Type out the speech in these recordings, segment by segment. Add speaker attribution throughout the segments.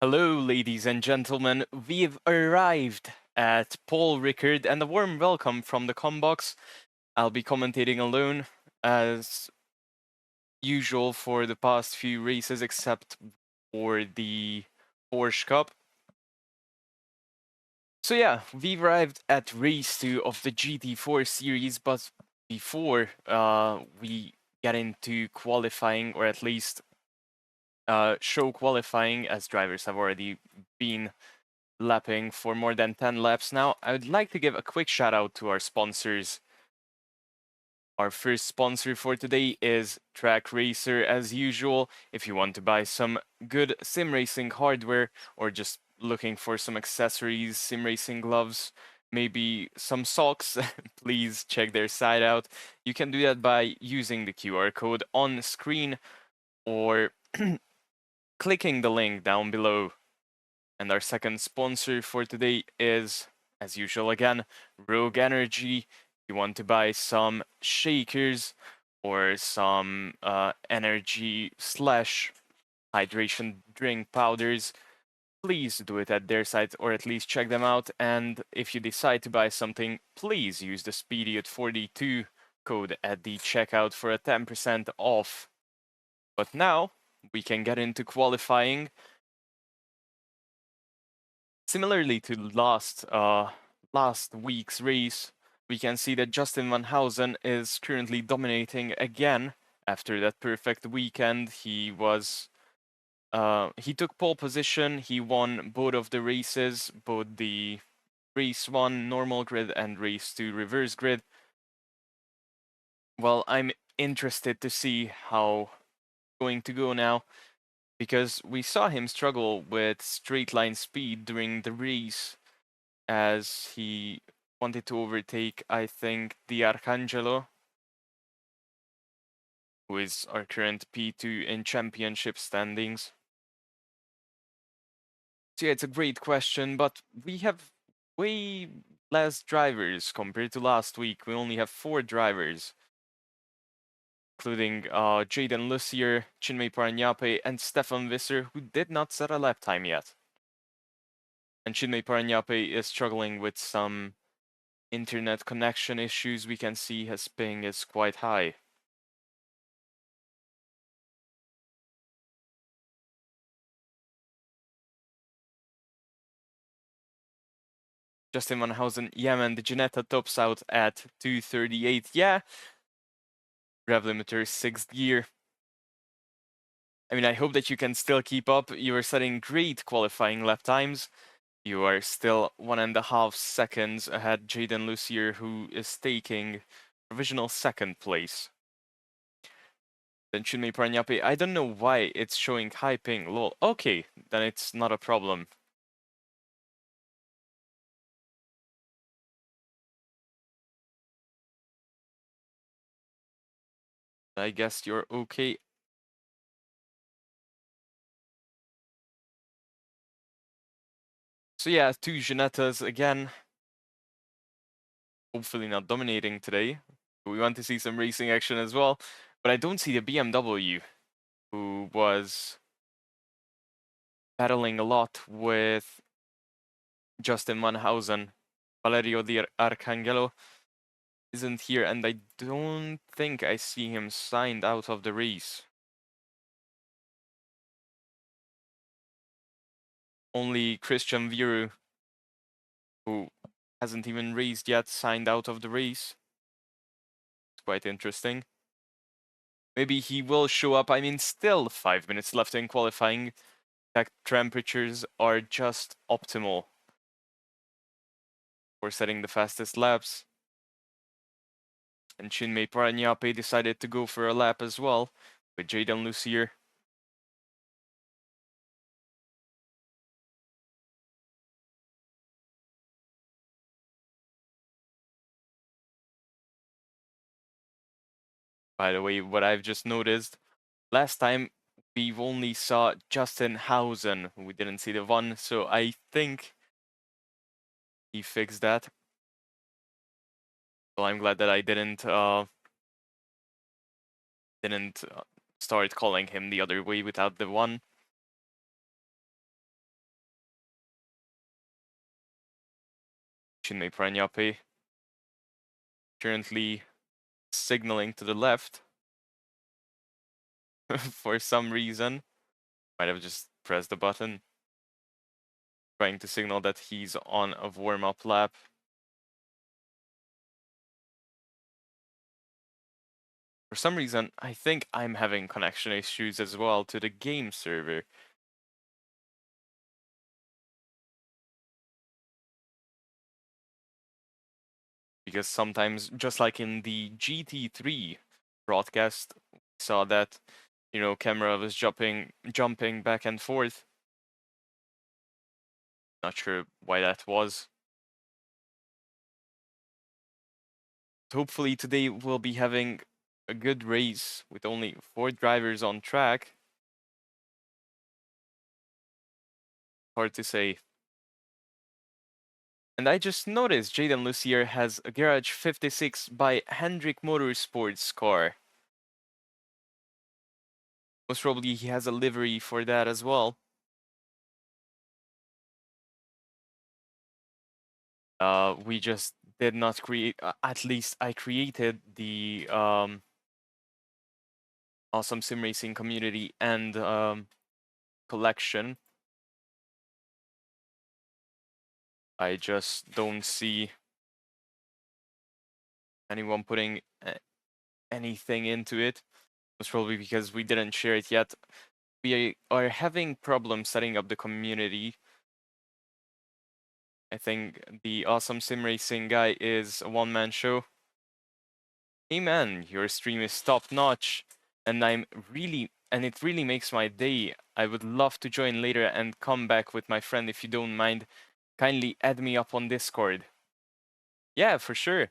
Speaker 1: Hello, ladies and gentlemen. We've arrived at Paul Ricard, and a warm welcome from the combox. I'll be commentating alone, as usual for the past few races, except for the Porsche Cup. So yeah, we've arrived at race 2 of the GT4 series, but before we get into qualifying, or at least show qualifying, as drivers have already been lapping for more than 10 laps now, I would like to give a quick shout out to our sponsors. Our first sponsor for today is Track Racer, as usual. If you want to buy some good sim racing hardware or just looking for some accessories, sim racing gloves, maybe some socks, please check their site out. You can do that by using the QR code on screen or clicking the link down below. And our second sponsor for today is, as usual again, Rogue Energy. If you want to buy some shakers or some energy slash hydration drink powders, please do it at their site or at least check them out. And if you decide to buy something, please use the SPEEDIOT42 code at the checkout for a 10% off. But now we can get into qualifying. Similarly to last week's race, we can see that Justin Van Heuzen is currently dominating again after that perfect weekend. He took pole position. He won both of the races, both the race 1 normal grid and race 2 reverse grid. Well, I'm interested to see how it's going to go now, because we saw him struggle with straight line speed during the race, as he wanted to overtake, I think, the Arcangelo, who is our current P2 in championship standings. So yeah, it's a great question, but we have way less drivers compared to last week. We only have 4 drivers, including Jaden Lucier, Chinmay Paranyape, and Stefan Visser, who did not set a lap time yet. And Chinmay Paranyape is struggling with some internet connection issues. We can see his ping is quite high. Justin Van Heuzen, yeah man, the Ginetta tops out at 238, yeah. Rev limiter 6th gear. I mean, I hope that you can still keep up. You are setting great qualifying lap times. You are still 1.5 seconds ahead Jaden Lucier, who is taking provisional 2nd place. Then Chinmay Paranyape, I don't know why it's showing high ping, lol. Okay, then it's not a problem. I guess you're okay. So yeah, 2 Ginettas again. Hopefully not dominating today. We want to see some racing action as well. But I don't see the BMW, who was battling a lot with Justin Van Heuzen. Valerio Di Arcangelo isn't here, and I don't think I see him signed out of the race. Only Christian Viru, who hasn't even raced yet, signed out of the race. It's quite interesting. Maybe he will show up. I mean, still 5 minutes left in qualifying. Tech temperatures are just optimal for setting the fastest laps. And Chinmay Paranyape decided to go for a lap as well, with Jaden Lucier. By the way, what I've just noticed, last time we've only saw Justin Heuzen. We didn't see the one, so I think he fixed that. So I'm glad that I didn't start calling him the other way without the one. Chinmay Pranyape currently signaling to the left for some reason. Might have just pressed the button, trying to signal that he's on a warm-up lap. For some reason, I think I'm having connection issues as well to the game server. Because sometimes, just like in the GT3 broadcast, we saw that, camera was jumping back and forth. Not sure why that was. Hopefully today we'll be having a good race with only 4 drivers on track. Hard to say. And I just noticed Jaden Lucier has a Garage 56 by Hendrick Motorsports car. Most probably he has a livery for that as well. We just did not create, at least I created the awesome sim racing community and collection. I just don't see anyone putting anything into it. Most probably because we didn't share it yet. We are having problems setting up the community. I think the awesome sim racing guy is a one-man show. Hey man, your stream is top notch, and it really makes my day. I would love to join later and come back with my friend if you don't mind. Kindly add me up on Discord. Yeah, for sure.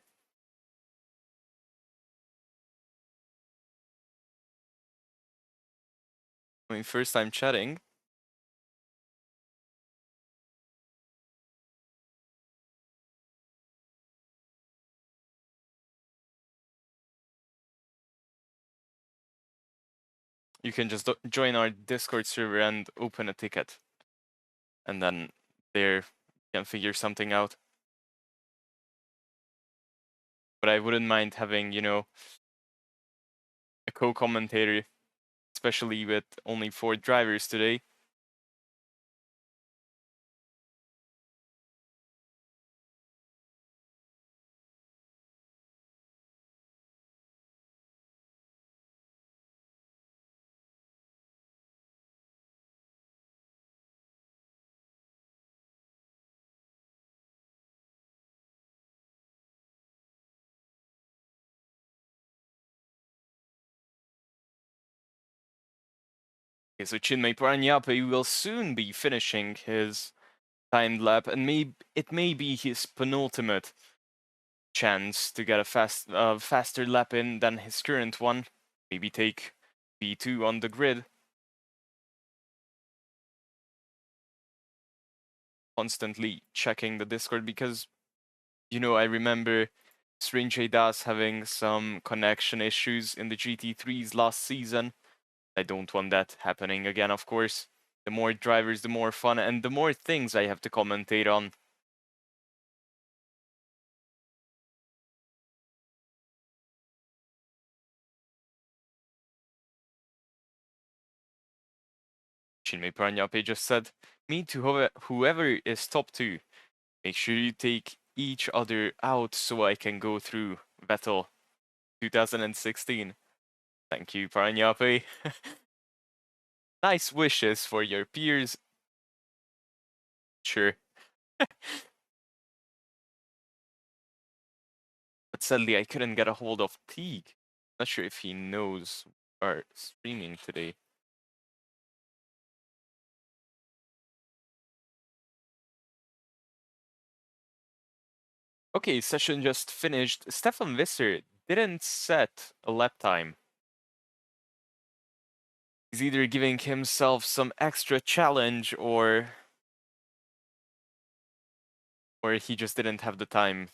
Speaker 1: I mean, first time chatting. You can just join our Discord server and open a ticket. And then there you can figure something out. But I wouldn't mind having, a co-commentator, especially with only 4 drivers today. Okay, so Chinmay Pranyape will soon be finishing his timed lap, and it may be his penultimate chance to get a faster lap in than his current one. Maybe take P2 on the grid. Constantly checking the Discord because, I remember Srinjay Das having some connection issues in the GT3s last season. I don't want that happening again, of course. The more drivers, the more fun, and the more things I have to commentate on. Chinmay Pranyape just said, me to whoever is top 2. Make sure you take each other out so I can go through Vettel 2016. Thank you, Pranyape. Nice wishes for your peers. Sure. But sadly, I couldn't get a hold of Teague. Not sure if he knows our streaming today. Okay, session just finished. Stefan Visser didn't set a lap time. He's either giving himself some extra challenge or he just didn't have the time.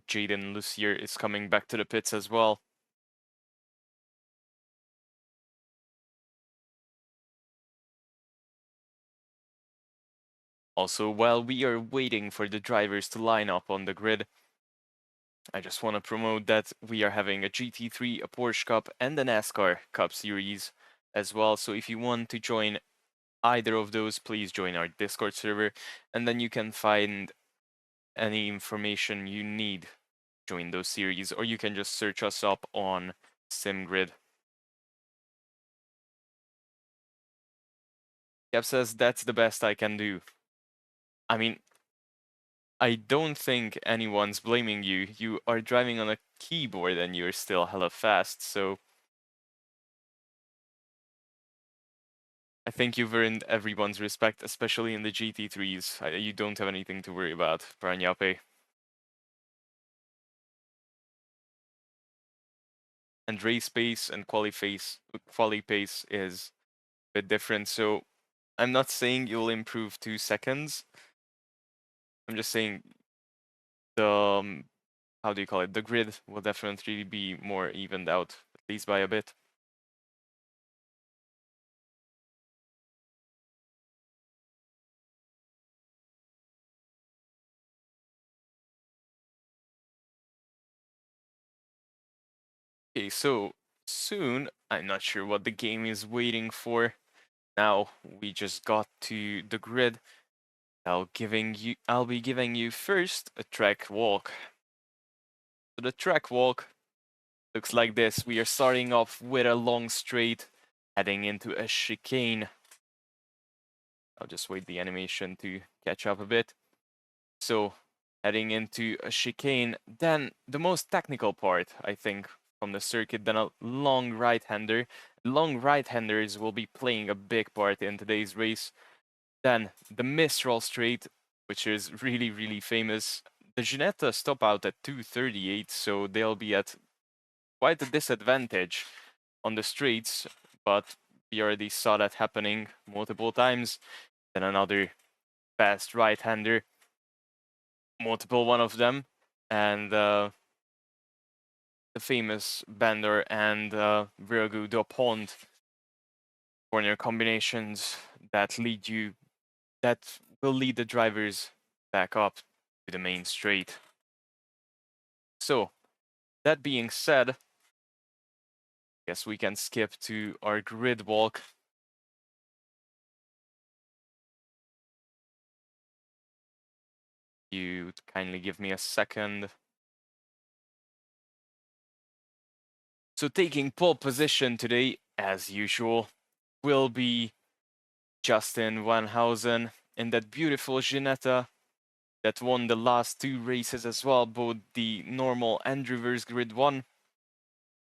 Speaker 1: Jaden Lucier is coming back to the pits as well. Also, while we are waiting for the drivers to line up on the grid, I just want to promote that we are having a GT3, a Porsche Cup, and a NASCAR Cup Series as well. So if you want to join either of those, please join our Discord server, and then you can find any information you need join those series, or you can just search us up on SimGrid. Kev says that's the best I can do. I mean, I don't think anyone's blaming you. You are driving on a keyboard and you're still hella fast, so I think you've earned everyone's respect, especially in the GT3s. You don't have anything to worry about, Pranyape. And race pace and quali pace is a bit different, so I'm not saying you'll improve 2 seconds. I'm just saying the how do you call it? The grid will definitely be more evened out, at least by a bit. Okay, so soon, I'm not sure what the game is waiting for. Now we just got to the grid. I'll be giving you first a track walk. So the track walk looks like this. We are starting off with a long straight, heading into a chicane. I'll just wait the animation to catch up a bit. So heading into a chicane, then the most technical part, I think, from the circuit, then a long right-hander. Long right-handers will be playing a big part in today's race. Then the Mistral straight, which is really, really famous. The Ginetta stop out at 2:38, so they'll be at quite a disadvantage on the straights, but we already saw that happening multiple times. Then another fast right-hander, multiple one of them, and the famous Bender and Virgo do Pont corner combinations that will lead the drivers back up to the main straight. So, that being said, guess we can skip to our grid walk. You kindly give me a second. So taking pole position today, as usual, will be Justin Van Heuzen in that beautiful Ginetta that won the last 2 races as well, both the normal and reverse grid one.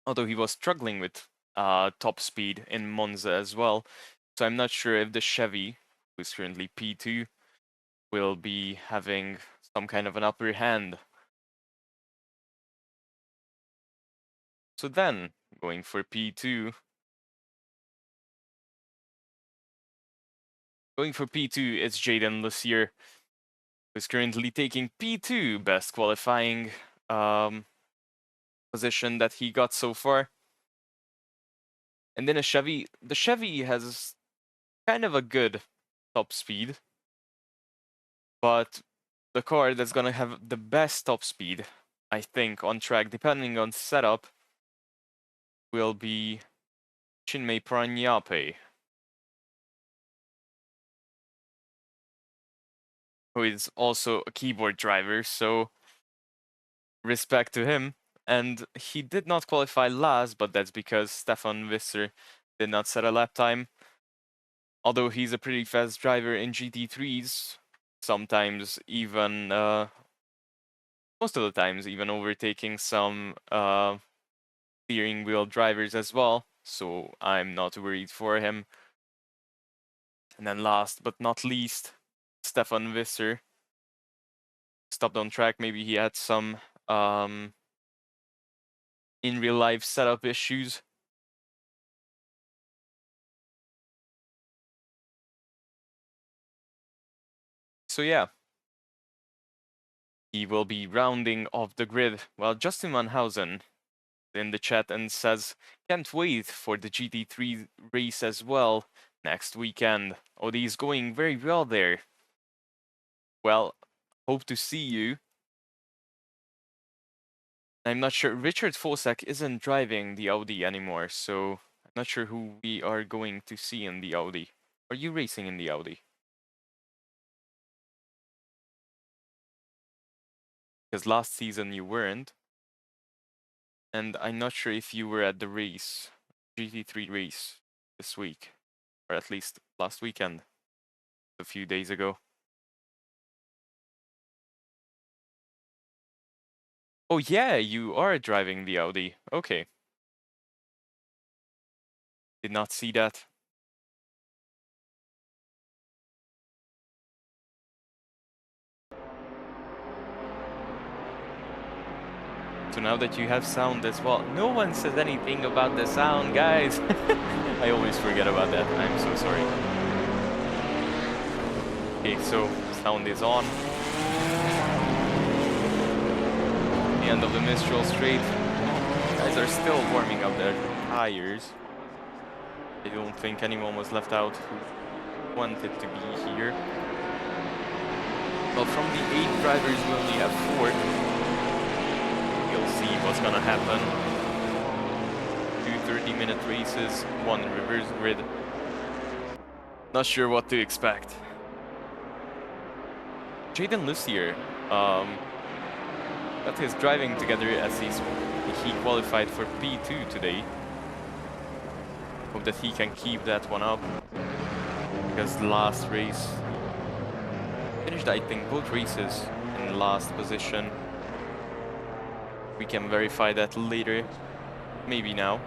Speaker 1: Although he was struggling with top speed in Monza as well. So I'm not sure if the Chevy, who's currently P2, will be having some kind of an upper hand. So then, going for P2. Going for P2 is Jaden Lucier, who's currently taking P2, best qualifying position that he got so far. And then the Chevy has kind of a good top speed, but the car that's gonna have the best top speed, I think, on track, depending on setup, will be Chinmay Pranyape, who is also a keyboard driver, so respect to him. And he did not qualify last, but that's because Stefan Visser did not set a lap time. Although he's a pretty fast driver in GT3s, sometimes even, most of the times, even overtaking some steering wheel drivers as well, so I'm not worried for him. And then last but not least, Stefan Visser stopped on track. Maybe he had some in real life setup issues. So yeah, he will be rounding off the grid. Well, Justin Van Heuzen in the chat and says, can't wait for the GT3 race as well next weekend. Oh, he's going very well there. well, hope to see you. I'm not sure. Richard Fosak isn't driving the Audi anymore, so I'm not sure who we are going to see in the Audi. Are you racing in the Audi? Because last season you weren't. And I'm not sure if you were at the race, GT3 race this week, or at least last weekend, a few days ago. Oh yeah, you are driving the Audi. Okay. Did not see that. So now that you have sound as well, no one says anything about the sound, guys. I always forget about that. I'm so sorry. Okay, so sound is on. The end of the Mistral Straight. Guys are still warming up their tires. I don't think anyone was left out who wanted to be here. Well, from the 8 drivers, we only have 4. We'll see what's gonna happen. 2 30-minute races, 1 reverse grid. Not sure what to expect. Jaden Lucier got his driving together as he qualified for P2 today. Hope that he can keep that one up, because last race finished, I think, both races in last position. We can verify that later, maybe now.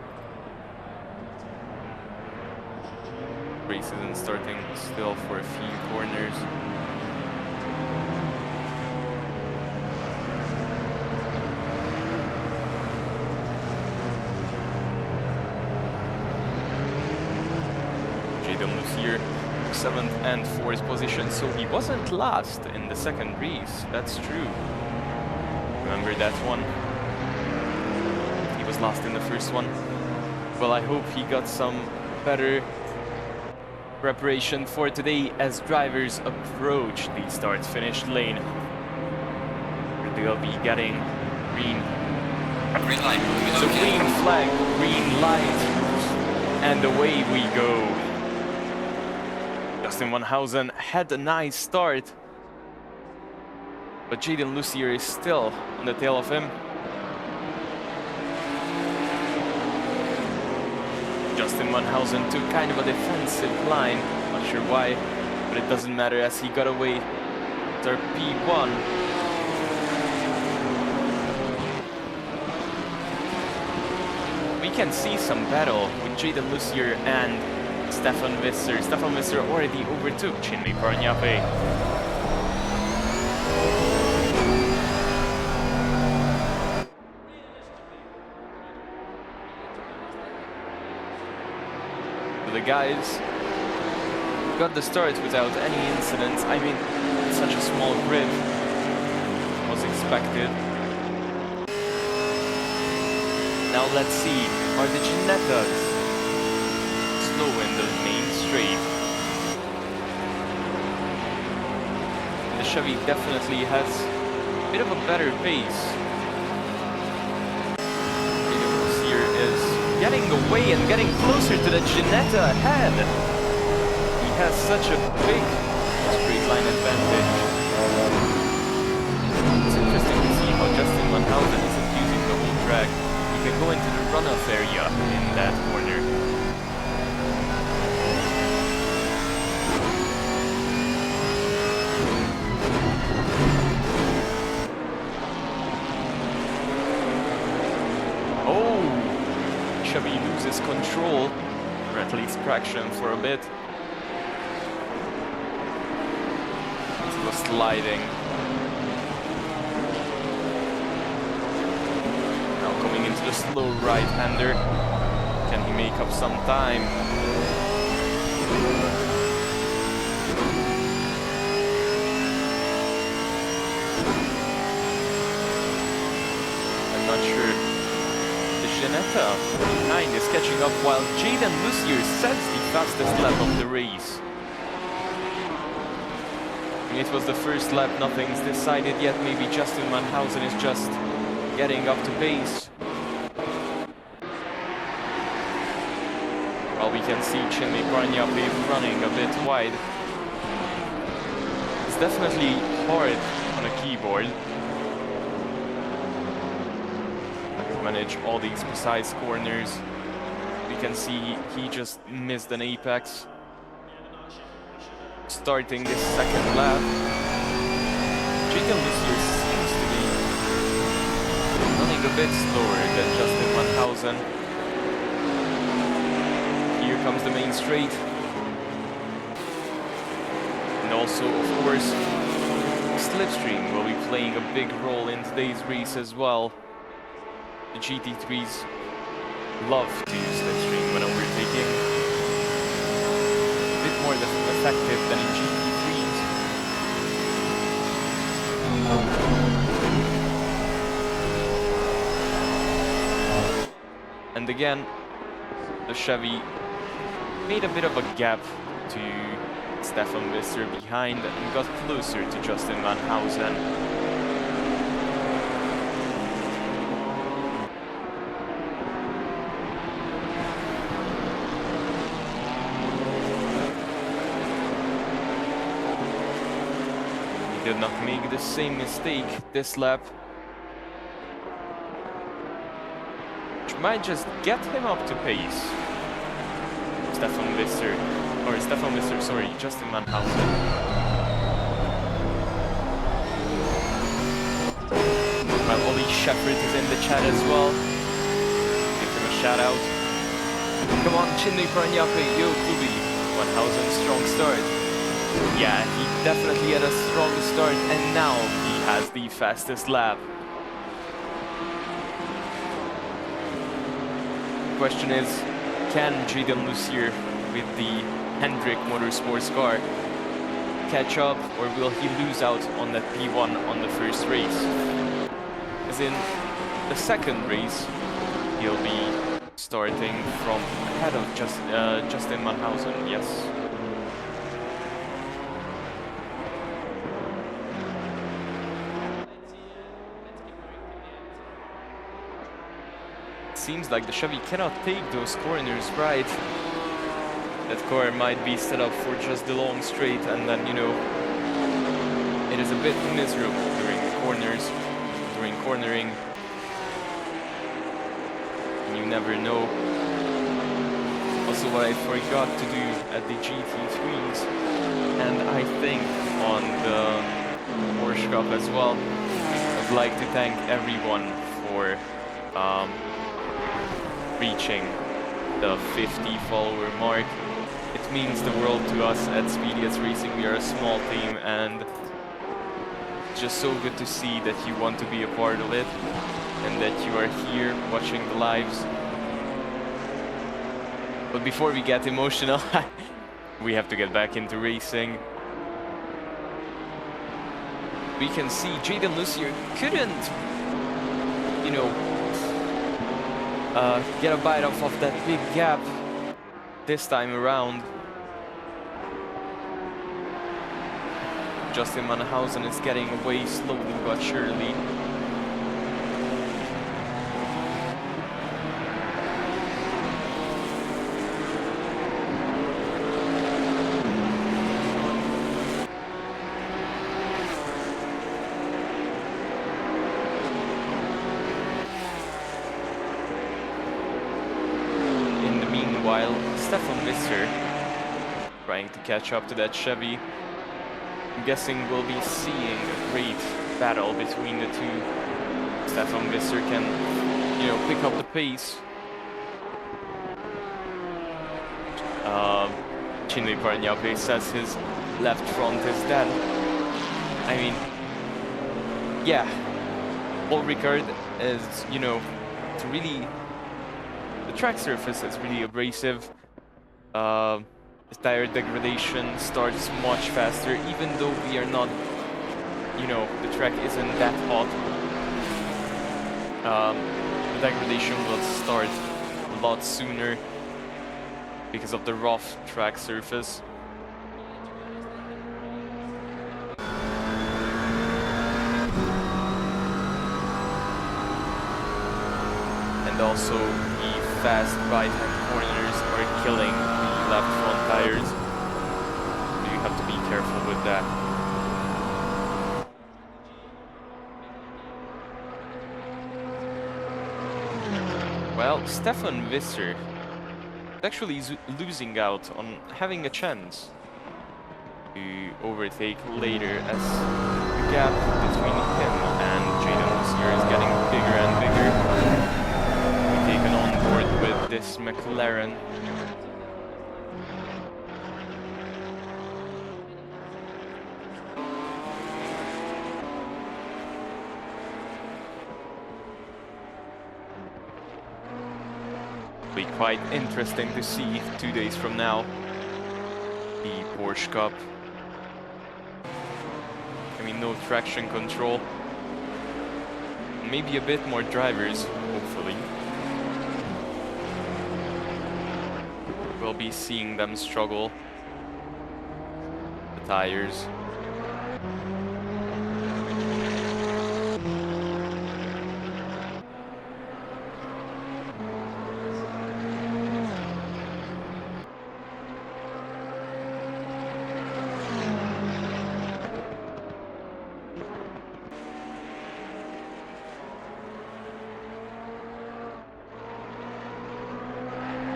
Speaker 1: Race isn't starting still for a few corners. Jaden Lucier, 7th and 4th position, so he wasn't last in the second race, that's true. Remember that one? He was last in the first one. Well, I hope he got some better preparation for today as drivers approach the start-finish lane. They'll be getting green.
Speaker 2: Green light.
Speaker 1: So green flag, green light, and away we go. Justin Van Heuzen had a nice start, but Jaden Lucier is still on the tail of him. Justin Van Heuzen took kind of a defensive line, not sure why, but it doesn't matter as he got away after P1. We can see some battle with Jaden Lucier and Stefan Visser. Stefan Visser already overtook Chinmay Parnyape. The guys got the start without any incidents. I mean, it's such a small grid, was expected. Now let's see, are the Ginettas slow in the main straight? The Chevy definitely has a bit of a better pace. Here is getting away and getting closer to the Ginetta ahead. He has such a big straight line advantage. It's interesting to see how Justin Van Heuzen is abusing the whole track. He can go into the runoff area in that corner. Chevy loses control, or at least traction for a bit. It was sliding. Now coming into the slow right-hander. Can he make up some time? I'm not sure. Ginetta behind is catching up while Jaden Lucier sets the fastest lap of the race. It was the first lap, nothing's decided yet. Maybe Justin Van Heuzen is just getting up to pace. Well, we can see Chinley Barnyapi running a bit wide. It's definitely hard on a keyboard to manage all these precise corners. We can see he just missed an apex. Starting this second lap, Jaden Lucier seems to be running a bit slower than Justin Van Heuzen. Here comes the main straight. And also, of course, slipstream will be playing a big role in today's race as well. The GT3s love to use slipstream when overtaking. A bit more effective than in GT3s. And again, the Chevy made a bit of a gap to Stefan Visser behind and got closer to Justin Van Heuzen. Did not make the same mistake this lap, which might just get him up to pace. Justin Van Heuzen. Well, Ollie Shepherd is in the chat as well. Give him a shout out. Come on, Chinley Barnyapi, yo Kubi. Van Heuzen, strong start. Yeah, he definitely had a strong start, and now he has the fastest lap. Question is, can Jaden Lucier with the Hendrick Motorsports car catch up, or will he lose out on that P1 on the first race? As in the second race, he'll be starting from ahead of Justin Van Heuzen, yes. Seems like the Chevy cannot take those corners right. That car might be set up for just the long straight, and then, you know, it is a bit miserable during the corners, during cornering. You never know. Also, what I forgot to do at the GT3s, and I think on the Porsche Cup as well, I'd like to thank everyone for reaching the 50 follower mark. It means the world to us at Speediest Racing. We are a small team, and it's just so good to see that you want to be a part of it and that you are here watching the lives. But before we get emotional, we have to get back into racing. We can see Jaden Lucier couldn't, you know, get a bite off of that big gap this time around. Justin Van Heuzen is getting away slowly but surely. While Stefan Visser trying to catch up to that Chevy. I'm guessing we'll be seeing a great battle between the two. Stefan Visser can, you know, pick up the pace. Chinley Barnyapi says his left front is dead. I mean, yeah, Paul Ricard is, you know, it's really, the track surface is really abrasive. The tire degradation starts much faster, even though we are not, you know, the track isn't that hot. The degradation will start a lot sooner because of the rough track surface. also the fast right-hand corners are killing the left front tires. So you have to be careful with that. Well, Stefan Visser is actually losing out on having a chance to overtake later, as the gap between him and Jaden Lussier is getting bigger and bigger. We're taken on board with this McLaren. Be quite interesting to see 2 days from now the Porsche Cup. I mean, no traction control, maybe a bit more drivers, hopefully. We'll be seeing them struggle. The tires.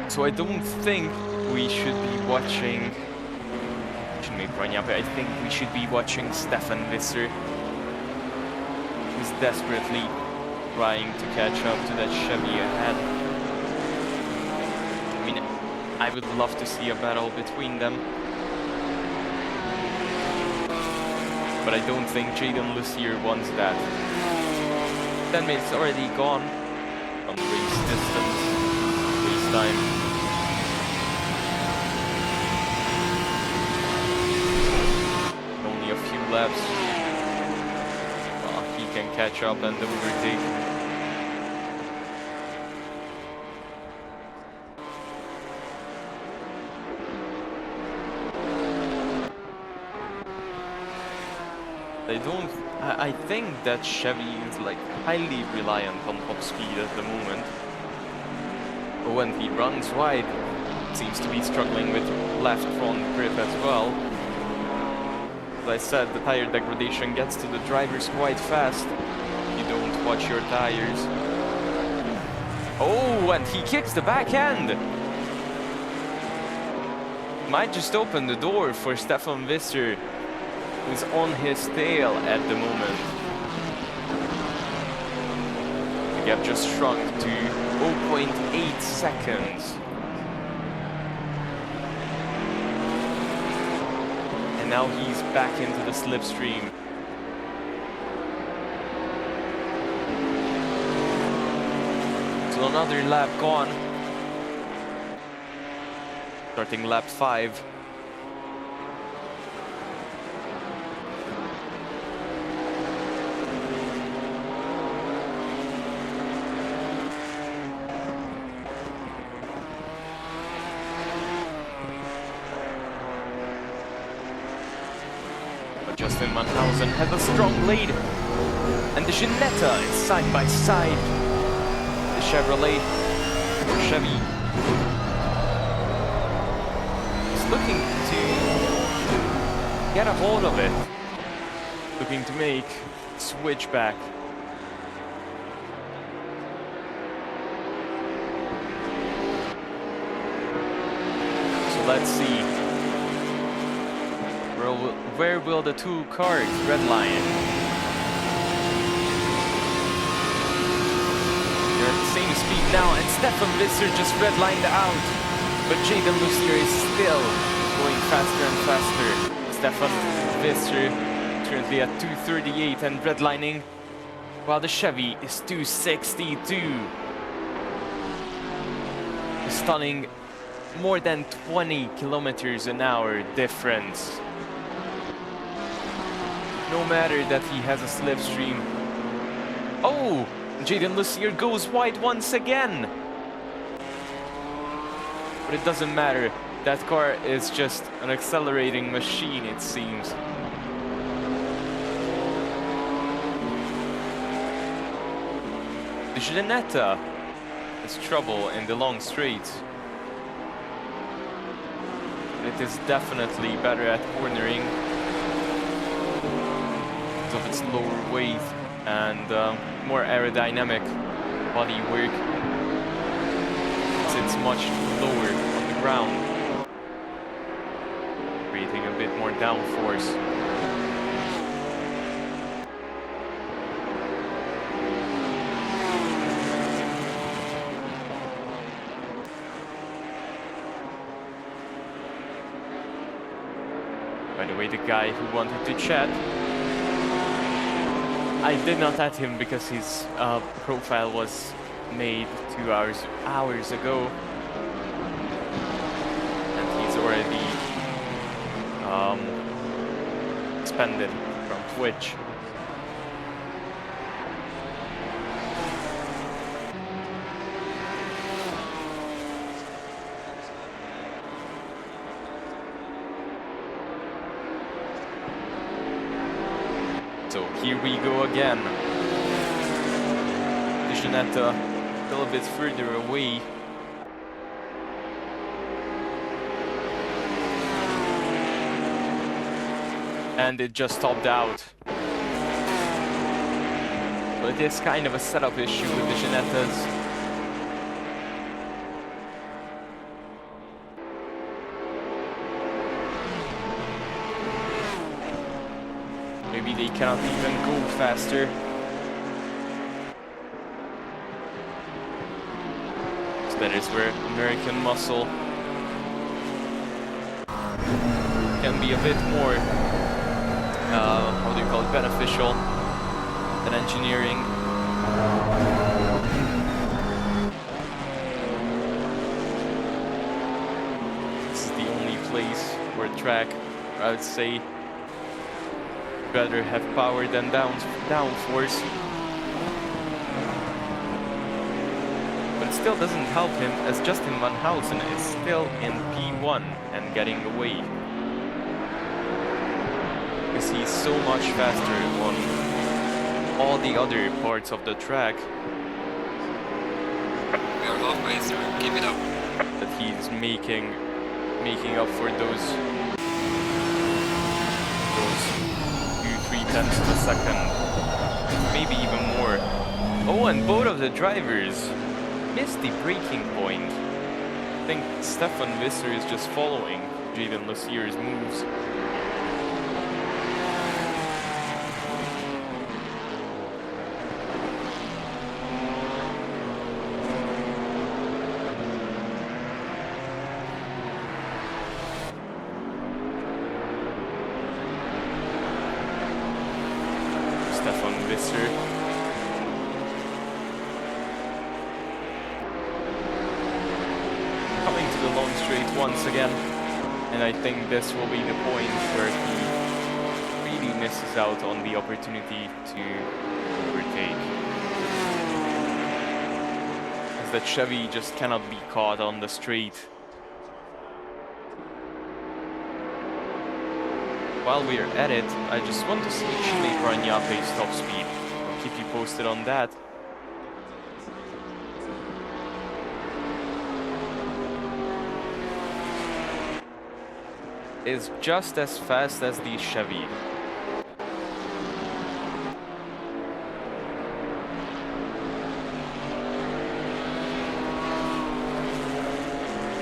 Speaker 1: So I don't think we should be watching... I think we should be watching Stefan Visser, who's desperately trying to catch up to that Chevy ahead. I mean, I would love to see a battle between them, but I don't think Jaden Lussier wants that. 10 minutes already gone on race distance, race time. Laps. Well, he can catch up and overtake. I think that Chevy is like highly reliant on top speed at the moment. But when he runs wide, it seems to be struggling with left front grip as well. As I said, the tire degradation gets to the drivers quite fast. You don't watch your tires. Oh, and he kicks the back end! Might just open the door for Stefan Visser, who's on his tail at the moment. The gap just shrunk to 0.8 seconds. And now he's back into the slipstream. So another lap gone. Starting lap 5. Justin Van Heuzen has a strong lead, and the Ginetta is side by side. The Chevrolet, or Chevy, is looking to get a hold of it, looking to make switch back. So let's see. Where will the two cars redline? They're at the same speed now, and Stefan Visser just redlined out. But Jaden Lussier is still going faster and faster. Stefan Visser currently at 238 and redlining, while the Chevy is 262. A stunning more than 20 kilometers an hour difference. No matter that he has a slipstream. Oh! Jaden Lussier goes wide once again! But it doesn't matter. That car is just an accelerating machine, it seems. The Ginetta has trouble in the long straight. It is definitely better at cornering because of its lower weight and more aerodynamic body work. It's much lower on the ground, creating a bit more downforce. By the way, the guy who wanted to chat, I did not add him because his profile was made 2 hours ago, and he's already suspended from Twitch. So here we go again. Ginetta a little bit further away. And it just topped out. So it is kind of a setup issue with the Ginettas. Maybe they cannot even go faster. So that is where American muscle can be a bit more, how do you call it, beneficial than engineering. This is the only place or track where I would say better have power than downforce. But it still doesn't help him, as Justin Van Heuzen is still in P1 and getting away. Because he's so much faster on all the other parts of the track.
Speaker 2: We are halfway through, keep it up.
Speaker 1: That he's making up for those 2-3 tenths of a second, maybe even more. Oh, and both of the drivers missed the braking point. I think Stefan Visser is just following Jaden Lucier's moves. Stefan Visser. Coming to the long straight once again, and I think this will be the point where he really misses out on the opportunity to overtake. As that Chevy just cannot be caught on the straight. While we're at it, I just want to see Chile Parañape's top speed. I'll keep you posted on that. Is just as fast as the Chevy.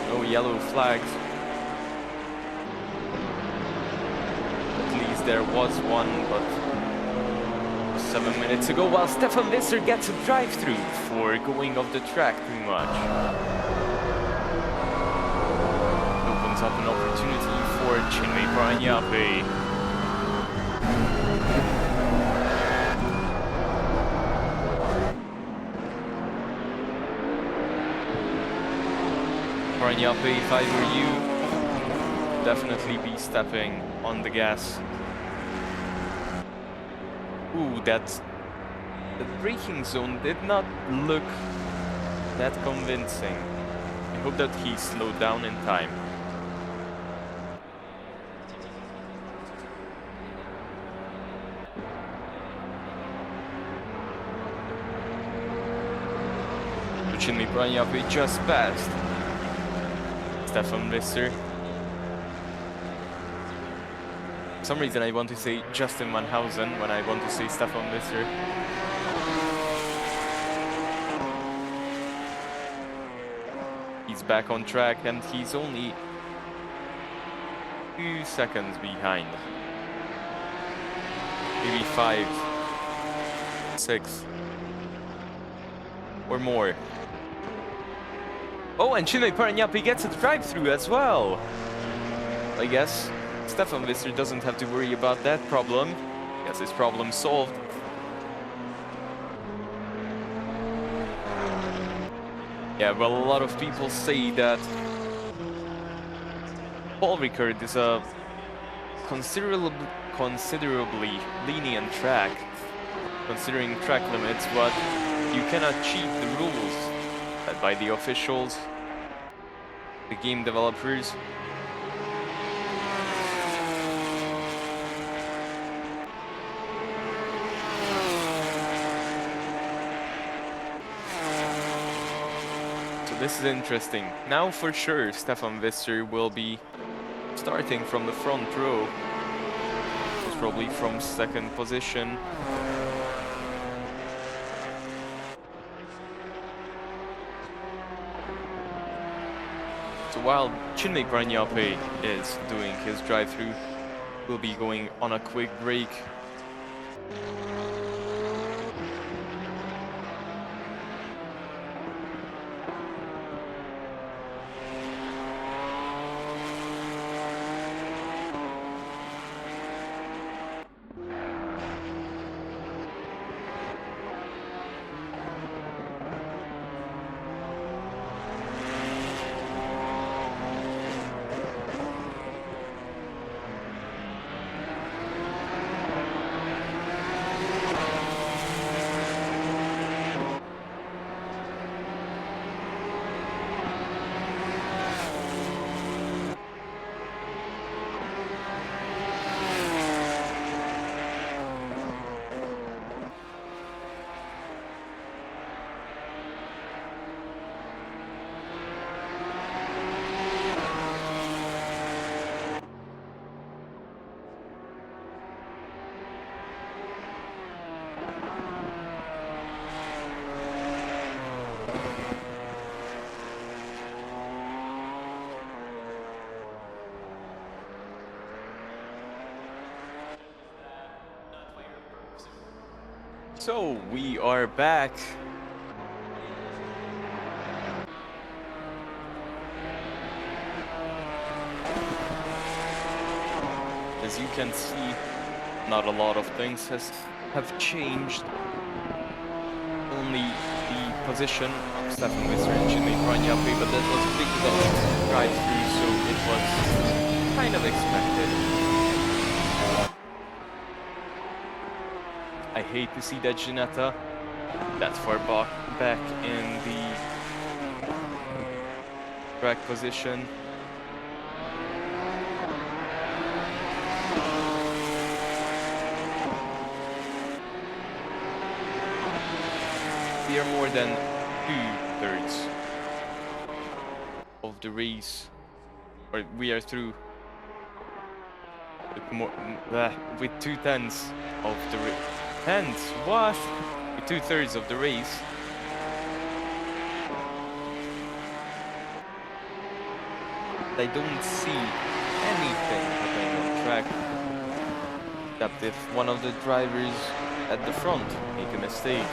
Speaker 1: No yellow flags. There was one, but 7 minutes ago, while Stefan Visser gets a drive-through for going off the track pretty much. Opens up an opportunity for Chinwe Parañape. Parañape, if I were you, definitely be stepping on the gas. Ooh, the braking zone did not look that convincing. I hope that he slowed down in time. Unfortunately, Pranyapi just passed Stefan Visser. For some reason I want to say Justin Van Heuzen when I want to say Stefan Visser. He's back on track and he's only 2 seconds behind. Maybe 5, 6, or more. Oh, and Chinmay Paranyapi gets a drive-through as well. I guess Stefan Visser doesn't have to worry about that problem. Yes, his problem solved. Yeah, well, a lot of people say that Paul Ricard is a considerably lenient track, considering track limits, but you cannot cheat the rules set by the officials, the game developers. So this is interesting. Now for sure Stefan Visser will be starting from the front row. It's probably from second position. So while Chinmay Pranyapi is doing his drive-through, we'll be going on a quick break. So we are back. As you can see, not a lot of things have changed. Only the position of Stefan Visser and Chinmay Pranyapi, but that was big development drive-through, so it was kind of expected. I hate to see that Ginetta that far back in the track position. We are more than 2/3 of the race, or we are through with 2/10 of the race. Tenths? What? With 2/3 of the race. I don't see anything happening on track, except if one of the drivers at the front make a mistake.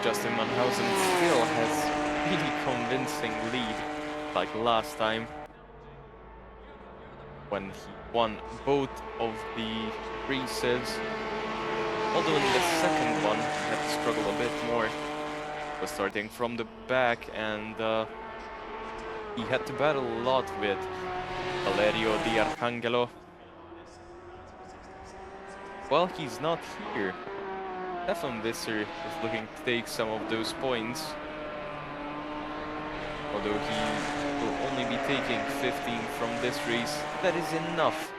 Speaker 1: Justin Van Heuzen still has really convincing lead, like last time when he won both of the races. Although in the second one he had to struggle a bit more. He was starting from the back and he had to battle a lot with Valerio Di Arcangelo. Well, he's not here. Stefan Visser is looking to take some of those points. Although he will only be taking 15 from this race, that is enough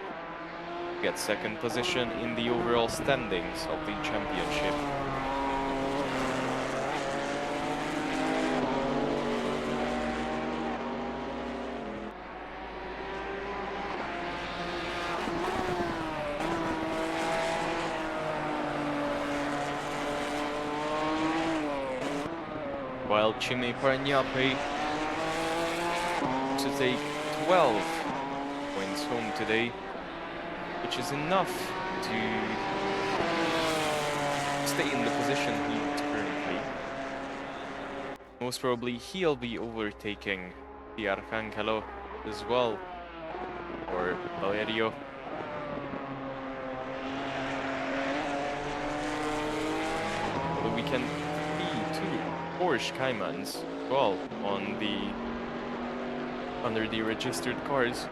Speaker 1: to get second position in the overall standings of the championship. While Chime Paranape to take 12 points home today, which is enough to stay in the position he's currently. Most probably he'll be overtaking the Arcangelo as well, or Valerio. Although we can see two Porsche Caymans as well on under the registered cars.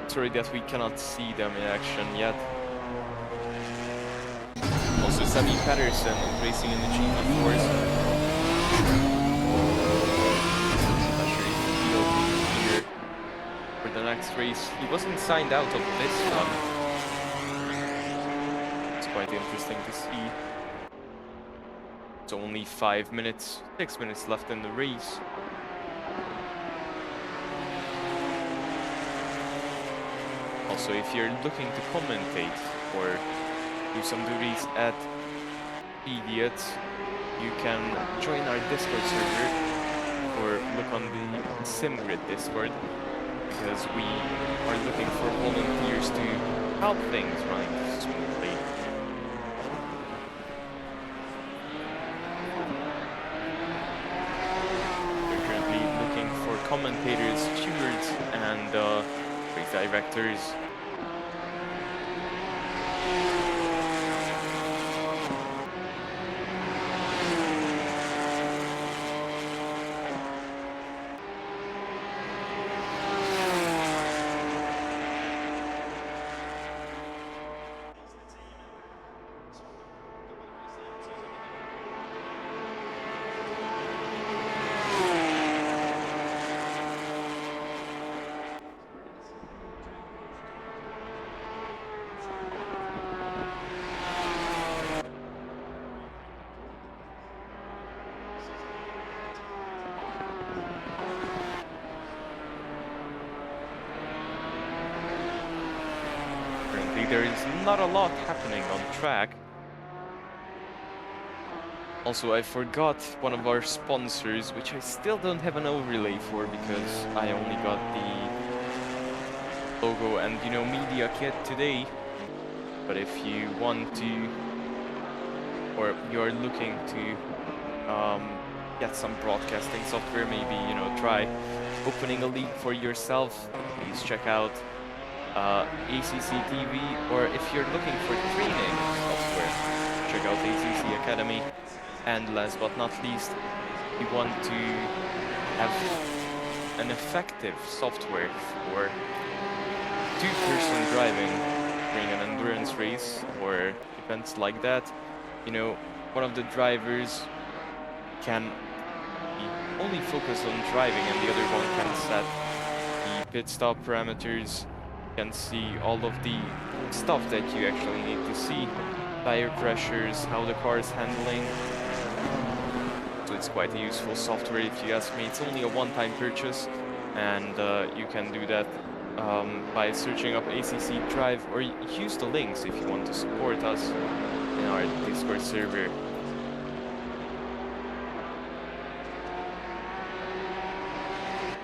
Speaker 1: Sorry that we cannot see them in action yet. Also Sami Patterson racing in the GT4s. Not sure if he'll be here for the next race. He wasn't signed out of this one. It's quite interesting to see. It's only 6 minutes left in the race. Also, if you're looking to commentate or do some duties at Idiot, you can join our Discord server or look on the SimGrid Discord, because we are looking for volunteers to help things running smoothly. We're currently looking for commentators, stewards, and race directors. There is not a lot happening on track. Also, I forgot one of our sponsors, which I still don't have an overlay for because I only got the logo and, you know, media kit today. But if you want to, or you're looking to get some broadcasting software, maybe, you know, try opening a league for yourself, please check out ACC TV, or if you're looking for training software, check out ACC Academy. And last but not least, you want to have an effective software for two-person driving during an endurance race or events like that. You know, one of the drivers can only focus on driving and the other one can set the pit stop parameters, can see all of the stuff that you actually need to see, tire pressures, how the car is handling. So it's quite a useful software if you ask me. It's only a one-time purchase, and you can do that by searching up ACC Drive, or use the links if you want to support us in our Discord server.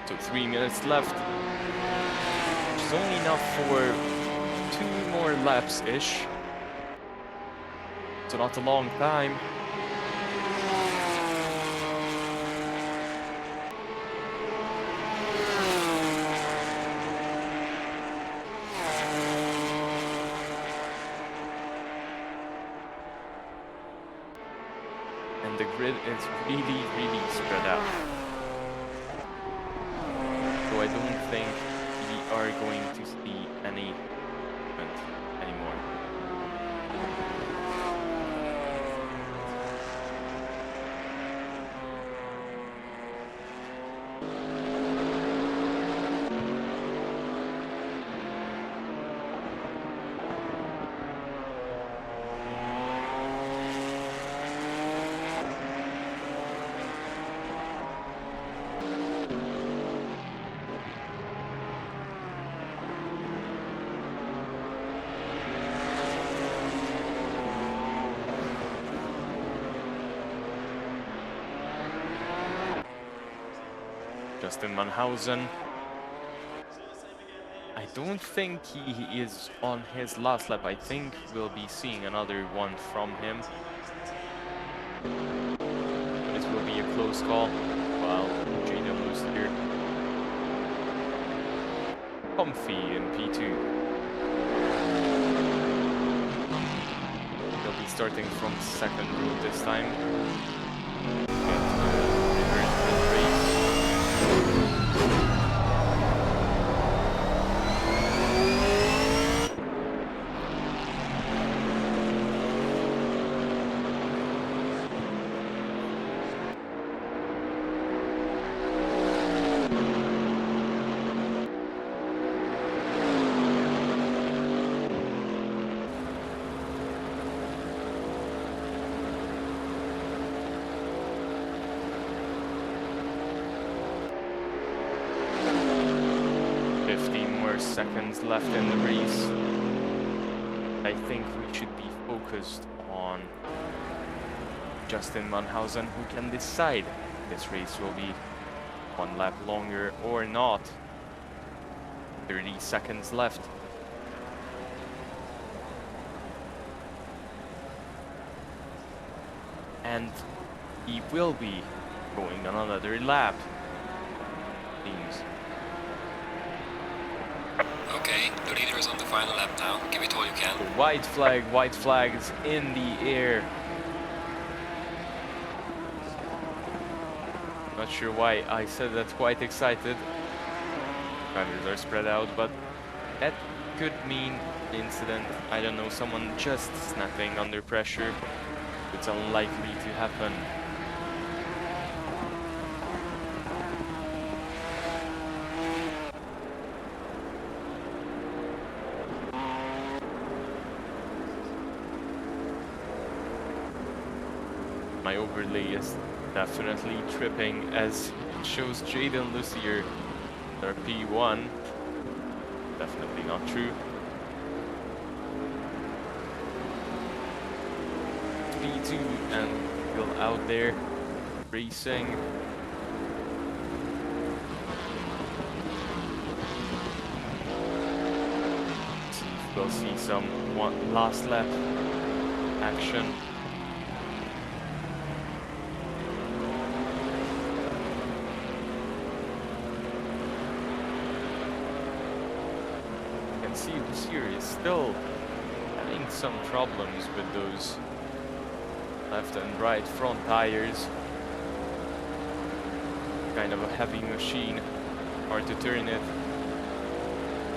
Speaker 1: So 3 minutes left. Which is only enough for 2 more laps-ish. So not a long time. And the grid is really spread out. So I don't think the are going to see any movement anymore. Justin Van Heuzen. I don't think he is on his last lap. I think we'll be seeing another one from him. But it will be a close call. While JW's here. Comfy in P2. He'll be starting from second row this time. Seconds left in the race. I think we should be focused on Justin Van Heuzen, who can decide this race will be one lap longer or not. 30 seconds left. And he will be going on another lap. Seems.
Speaker 2: Okay, the leader is on the final lap now. Give it all you can.
Speaker 1: White flag is in the air. Not sure why I said that, quite excited. Drivers are spread out, but that could mean incident. I don't know, someone just snapping under pressure. It's unlikely to happen. My overlay is definitely tripping as it shows Jaden Lucier, their P1. Definitely not true. P2 and still out there racing. We'll see some last lap action. See, Lucier is still having some problems with those left and right front tires. Kind of a heavy machine, hard to turn it.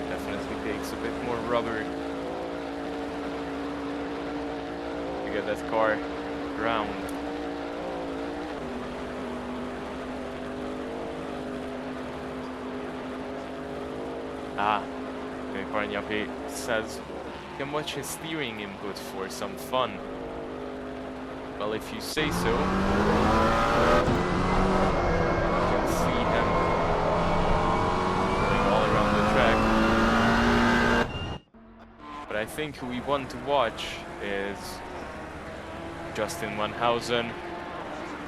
Speaker 1: Definitely takes a bit more rubber to get that car round. Karnyapi says you can watch his steering input for some fun. Well, if you say so. You can see him going all around the track. But I think who we want to watch is Justin Van Heuzen.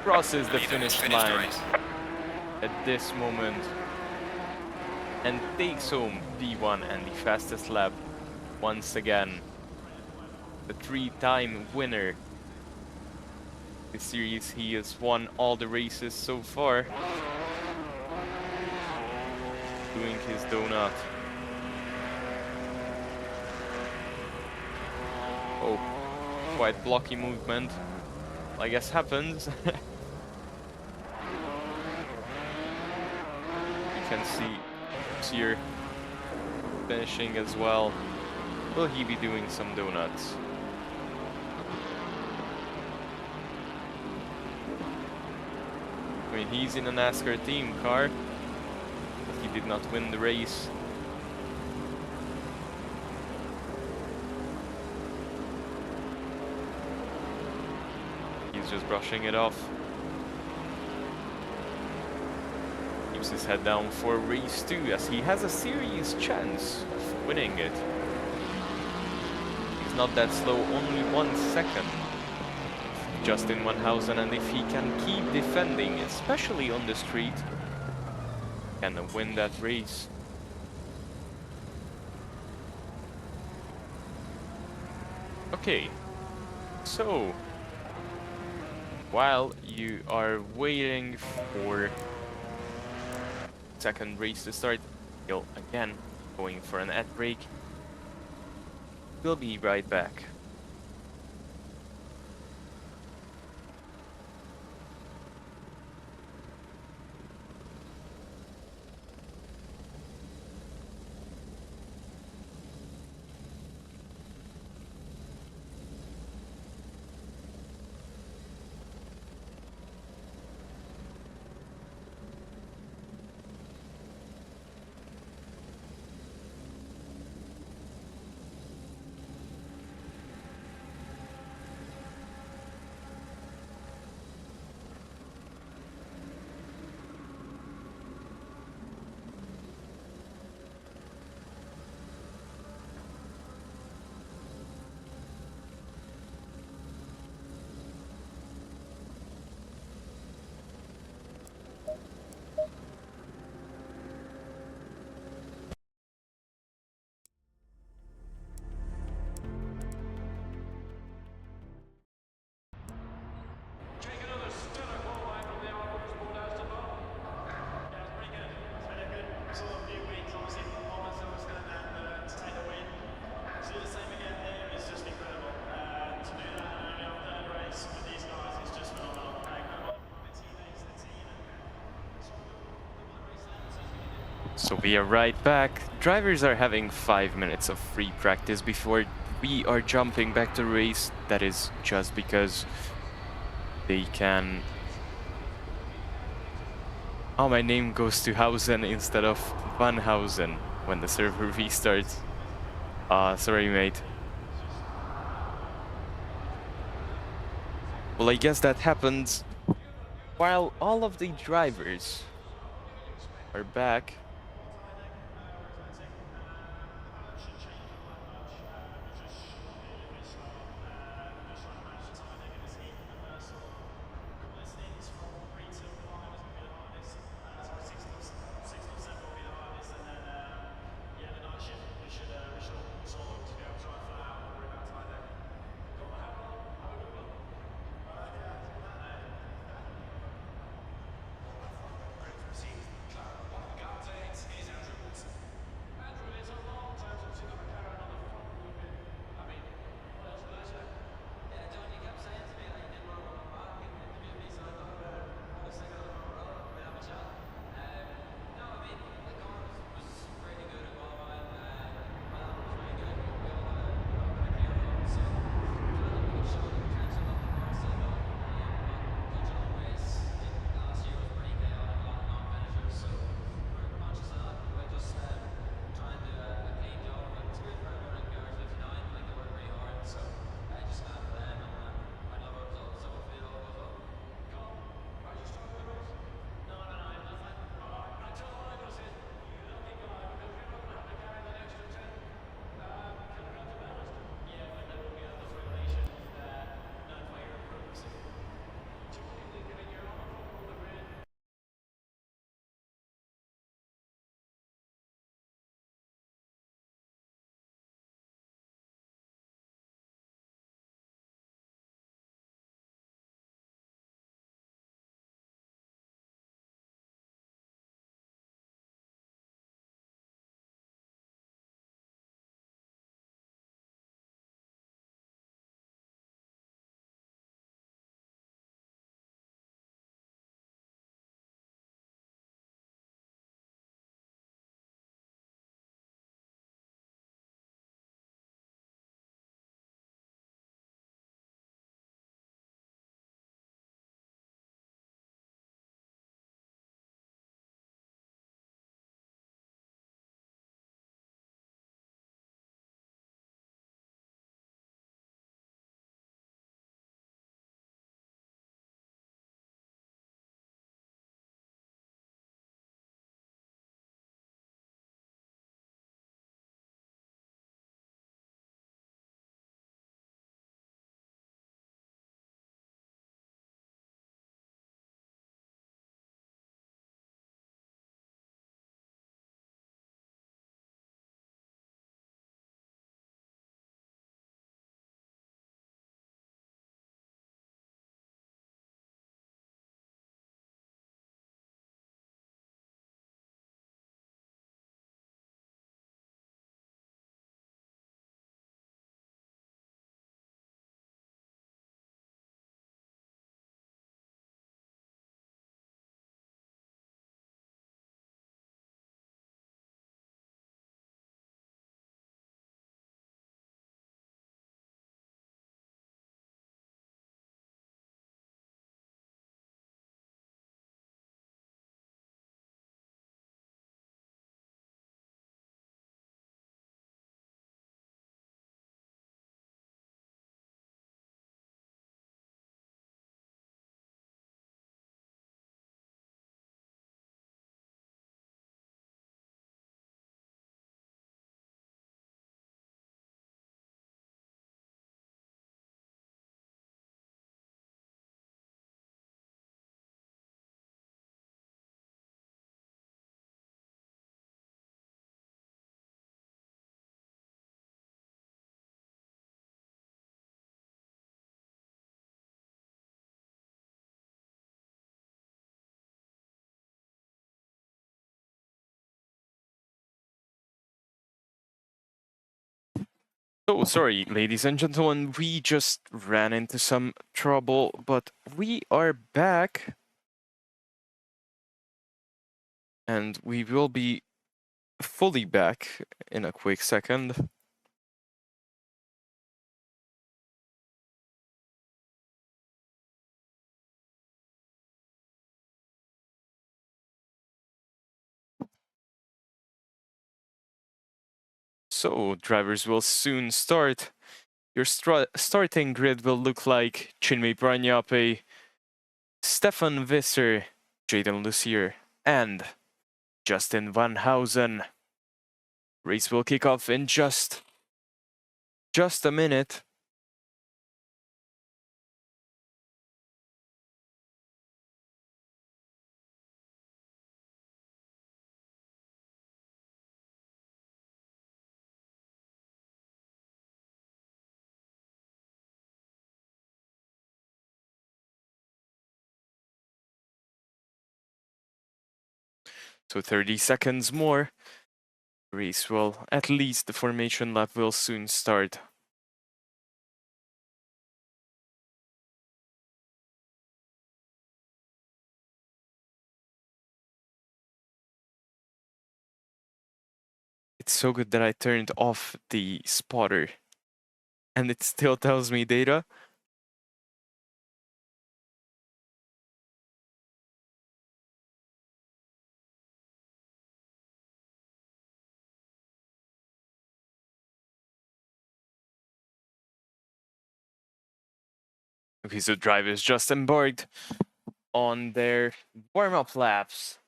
Speaker 1: Crosses the finish line at this moment and takes home P1 and the fastest lap once again. The three-time winner. This series, he has won all the races so far. Doing his donut. Oh, quite blocky movement. I guess happens. You can see here finishing as well. Will he be doing some donuts? I mean, he's in a NASCAR team car, but he did not win the race. He's just brushing it off. Keeps his head down for race 2, as he has a serious chance of winning it. He's not that slow, only 1 second. Justin Van Heuzen, and if he can keep defending, especially on the street, can win that race. Okay, so while you are waiting for second race to start, you'll again going for an ad break. We'll be right back. So we are right back. Drivers are having 5 minutes of free practice before we are jumping back to race. That is just because they can... Oh, my name goes to Heusen instead of Van Heusen when the server restarts. Sorry, mate. Well, I guess that happens while all of the drivers are back. So sorry, ladies and gentlemen, we just ran into some trouble, but we are back. And we will be fully back in a quick second. So, drivers will soon start. Your starting grid will look like Chinmay Pranyape, Stefan Visser, Jaden Lucier, and Justin Van Heuzen. Race will kick off in just a minute. So 30 seconds more. Race will, at least the formation lap will soon start. It's so good that I turned off the spotter. And it still tells me data. Okay, so drivers just embarked on their warm-up laps.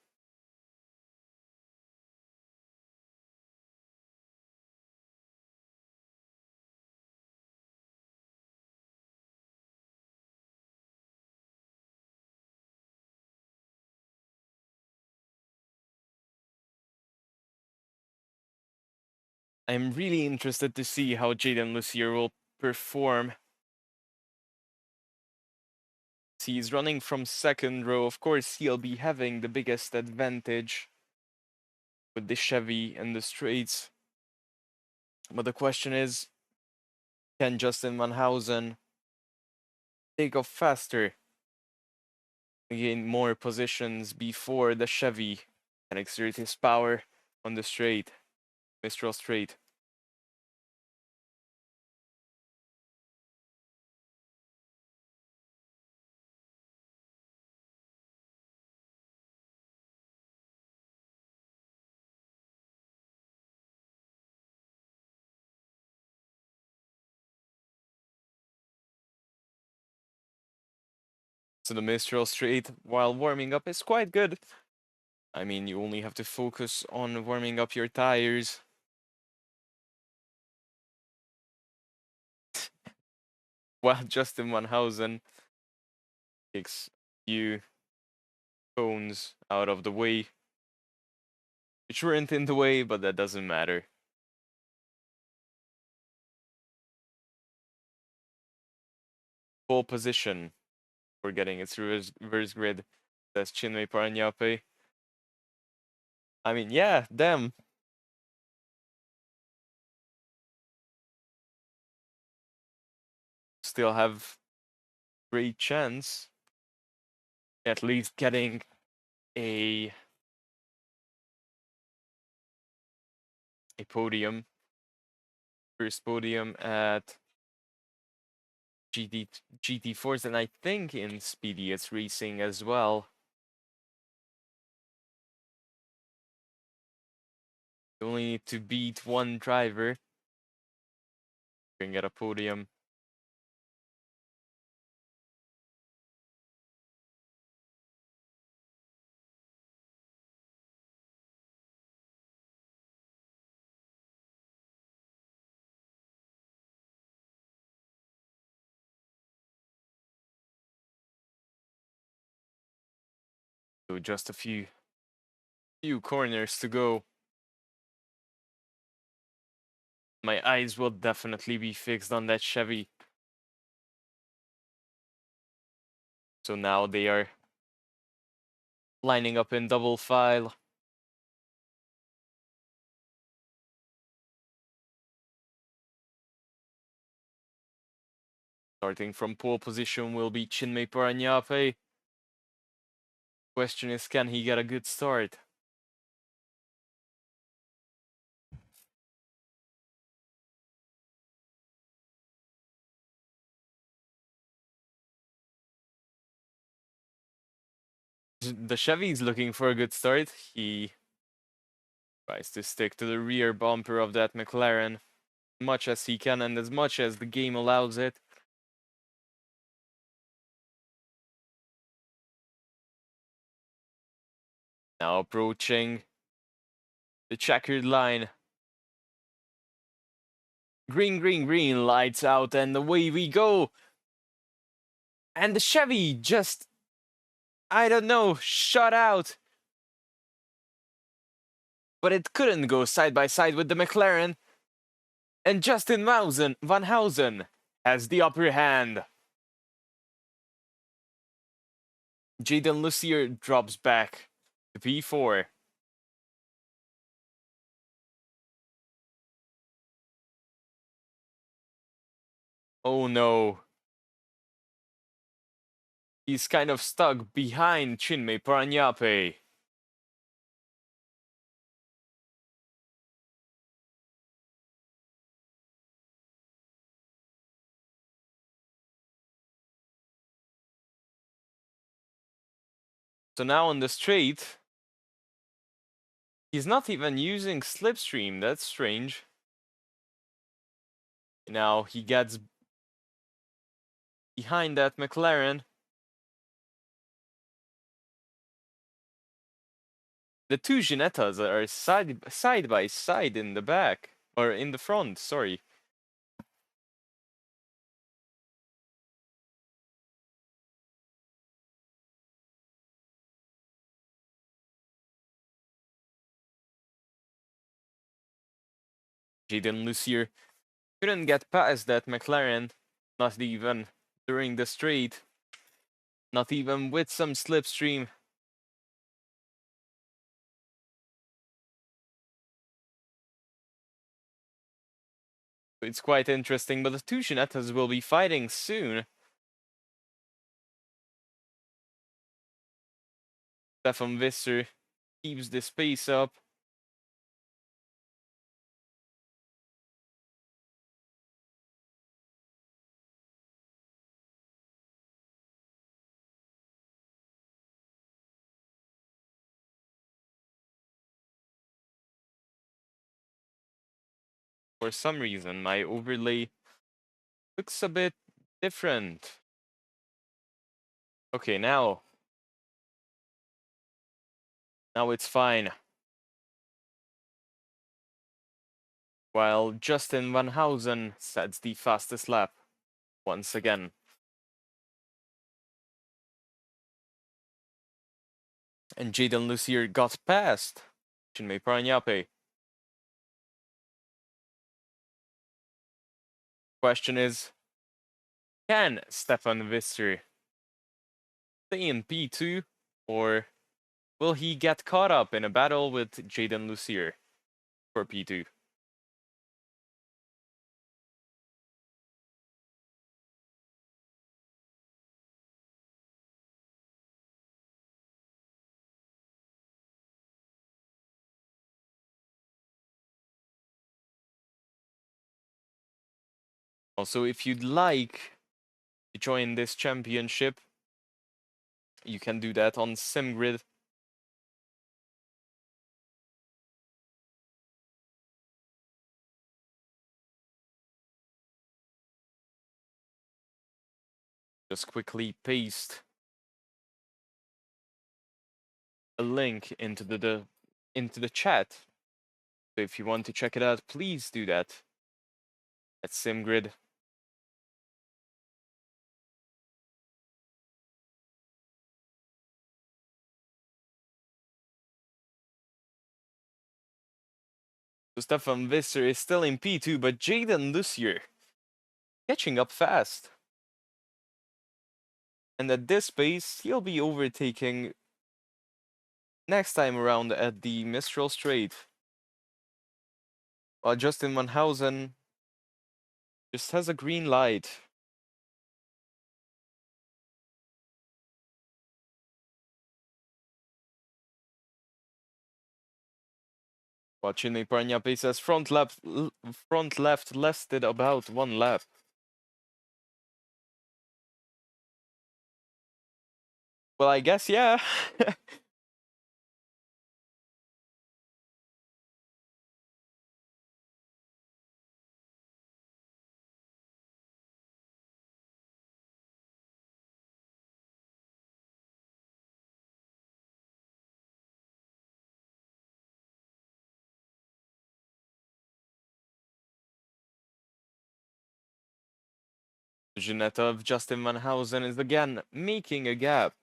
Speaker 1: I'm really interested to see how Jaden Lucier will perform. He's running from second row. Of course, he'll be having the biggest advantage with the Chevy and the straights. But the question is, can Justin Van Heusen take off faster, gain more positions before the Chevy can exert his power on the straight, Mistral straight? So the Mistral straight, while warming up, is quite good. I mean, you only have to focus on warming up your tires. While Justin Van Heusen takes few cones out of the way, which weren't in the way, but that doesn't matter. Pole position for getting its reverse grid, says Chinmay Paranyape. I mean, yeah, them. Still have great chance at least getting a podium, first podium at GT4s, and I think in Speedy it's racing as well. You only need to beat one driver. You can get a podium. So just a few corners to go. My eyes will definitely be fixed on that Chevy. So now they are lining up in double file. Starting from pole position will be Chinmay Paranyape. Question is, can he get a good start? The Chevy's looking for a good start. He tries to stick to the rear bumper of that McLaren as much as he can and as much as the game allows it. Now approaching the checkered line. Green, green, green, lights out, and away we go. And the Chevy just, I don't know, shut out. But it couldn't go side by side with the McLaren. And Justin Van Heuzen has the upper hand. Jaden Lucier drops back to P4. Oh no. He's kind of stuck behind Chinmay Paranyape. So now on the straight, he's not even using slipstream. That's strange. Now he gets behind that McLaren. The two Ginettas are side by side in the back, or in the front, sorry. Jaden Lucier couldn't get past that McLaren, not even during the straight, not even with some slipstream. It's quite interesting, but the two Ginettas will be fighting soon. Stefan Visser keeps this pace up. For some reason, my overlay looks a bit different. Okay, now it's fine. While Justin Van Heuzen sets the fastest lap once again. And Jaden Lucier got past Chinmay Paranyape. Question is, can Stefan Visser stay in P2, or will he get caught up in a battle with Jaden Lucier for P2? Also, if you'd like to join this championship, you can do that on SimGrid. Just quickly paste a link into the chat. So if you want to check it out, please do that at SimGrid. So Stefan Visser is still in P2, but Jaden Lucier catching up fast. And at this pace, he'll be overtaking next time around at the Mistral Straight. While Justin Van Heuzen just has a green light. Watching Paranape says front left lasted about 1 lap. Well, I guess, yeah. Jeanette of Justin Van Heuzen is again making a gap.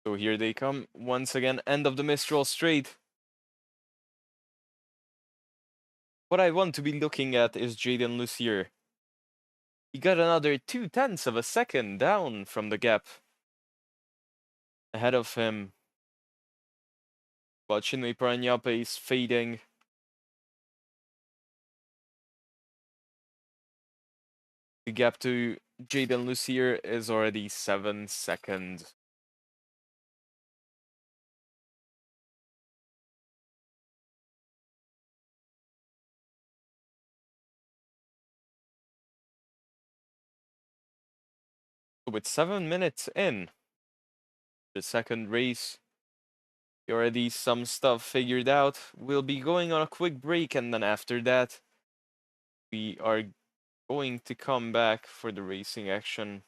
Speaker 1: So here they come once again, end of the Mistral straight. What I want to be looking at is Jaden Lucier. He got another 0.2 of a second down from the gap. Ahead of him. But Chinwe Paranape is fading. The gap to Jaden Lucier is already 7 seconds. With 7 minutes in the second race, already some stuff figured out. We'll be going on a quick break, and then after that, we are going to come back for the racing action.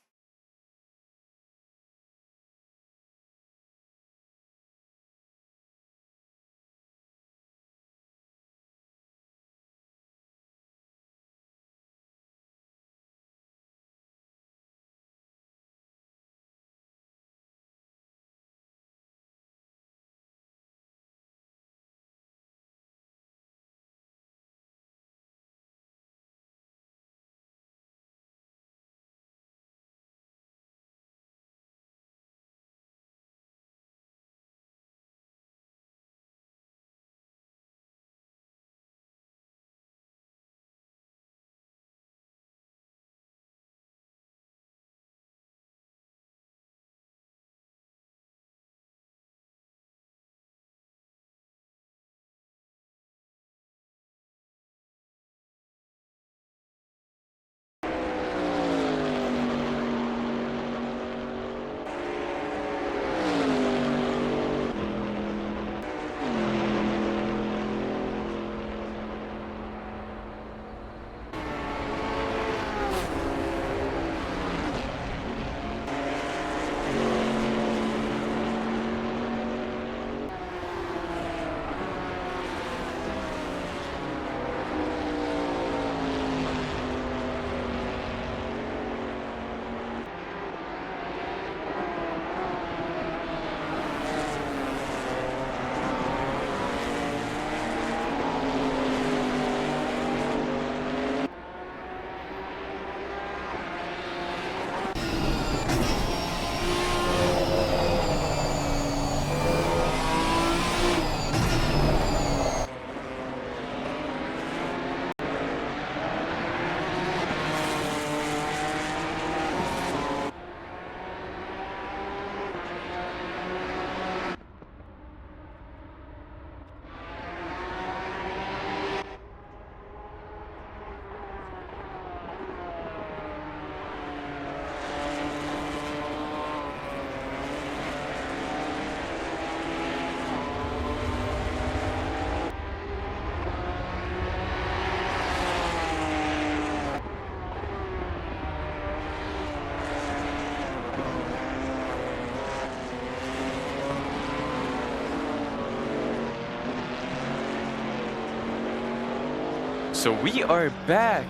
Speaker 1: So we are back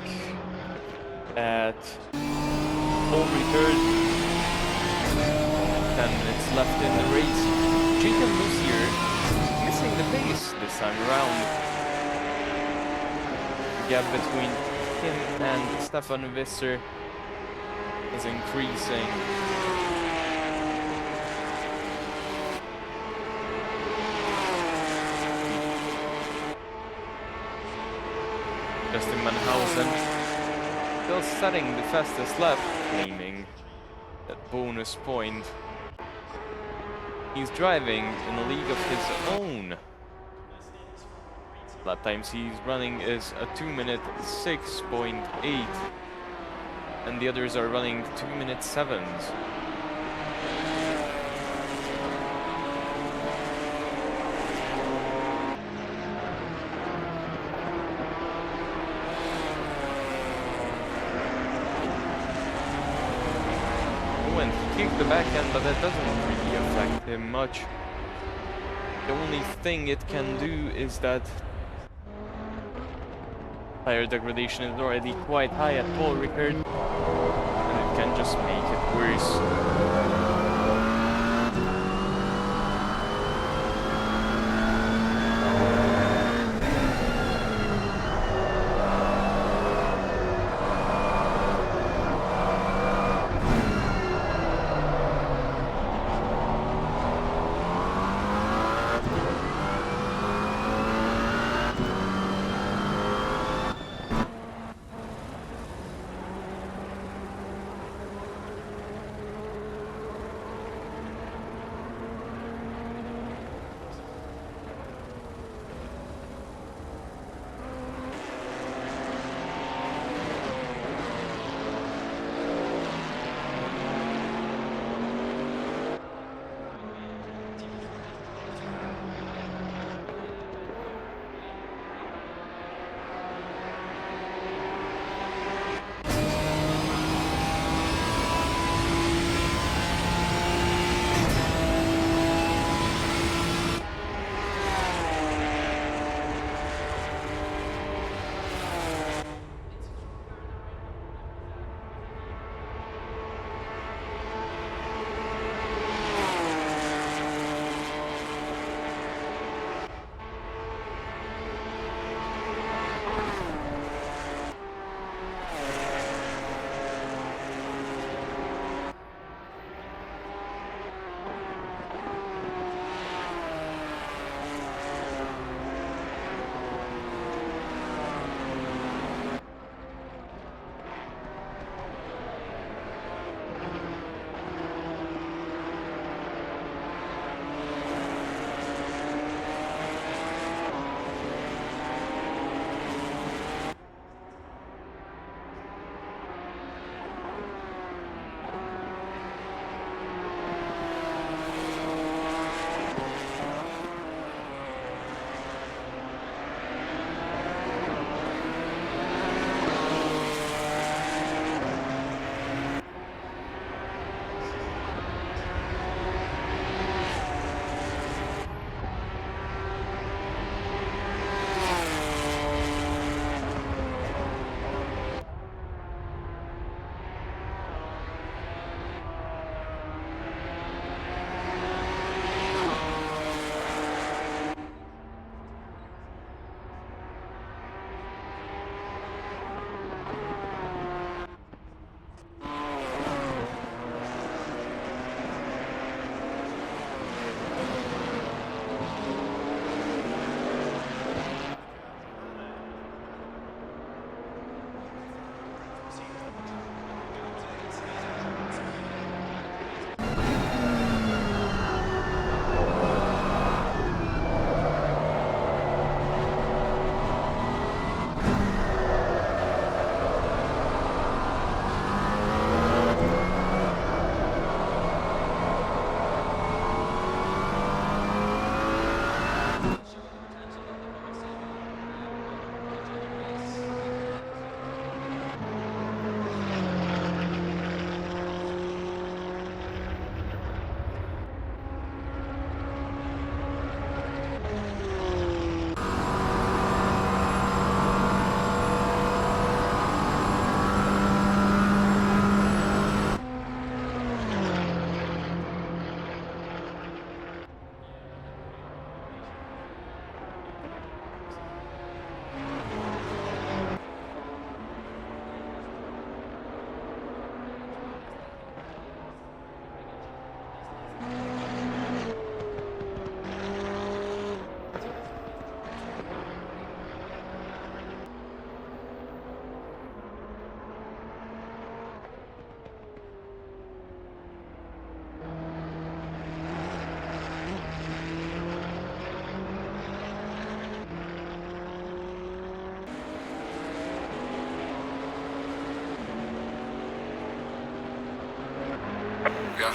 Speaker 1: at home Ricard. 10 minutes left in the race. Jacob Lucier missing the pace this time around. The gap between second, and Stefan Visser is increasing. Justin Van Heuzen still setting the fastest lap, claiming that bonus point. He's driving in a league of his own. Lap times he's running is a 2-minute 6.8, and the others are running 2-minute 7s. Oh, and he kicked the back end, but that doesn't really affect him much. The only thing it can do is that tire degradation is already quite high at Paul Ricard, and it can just make it worse.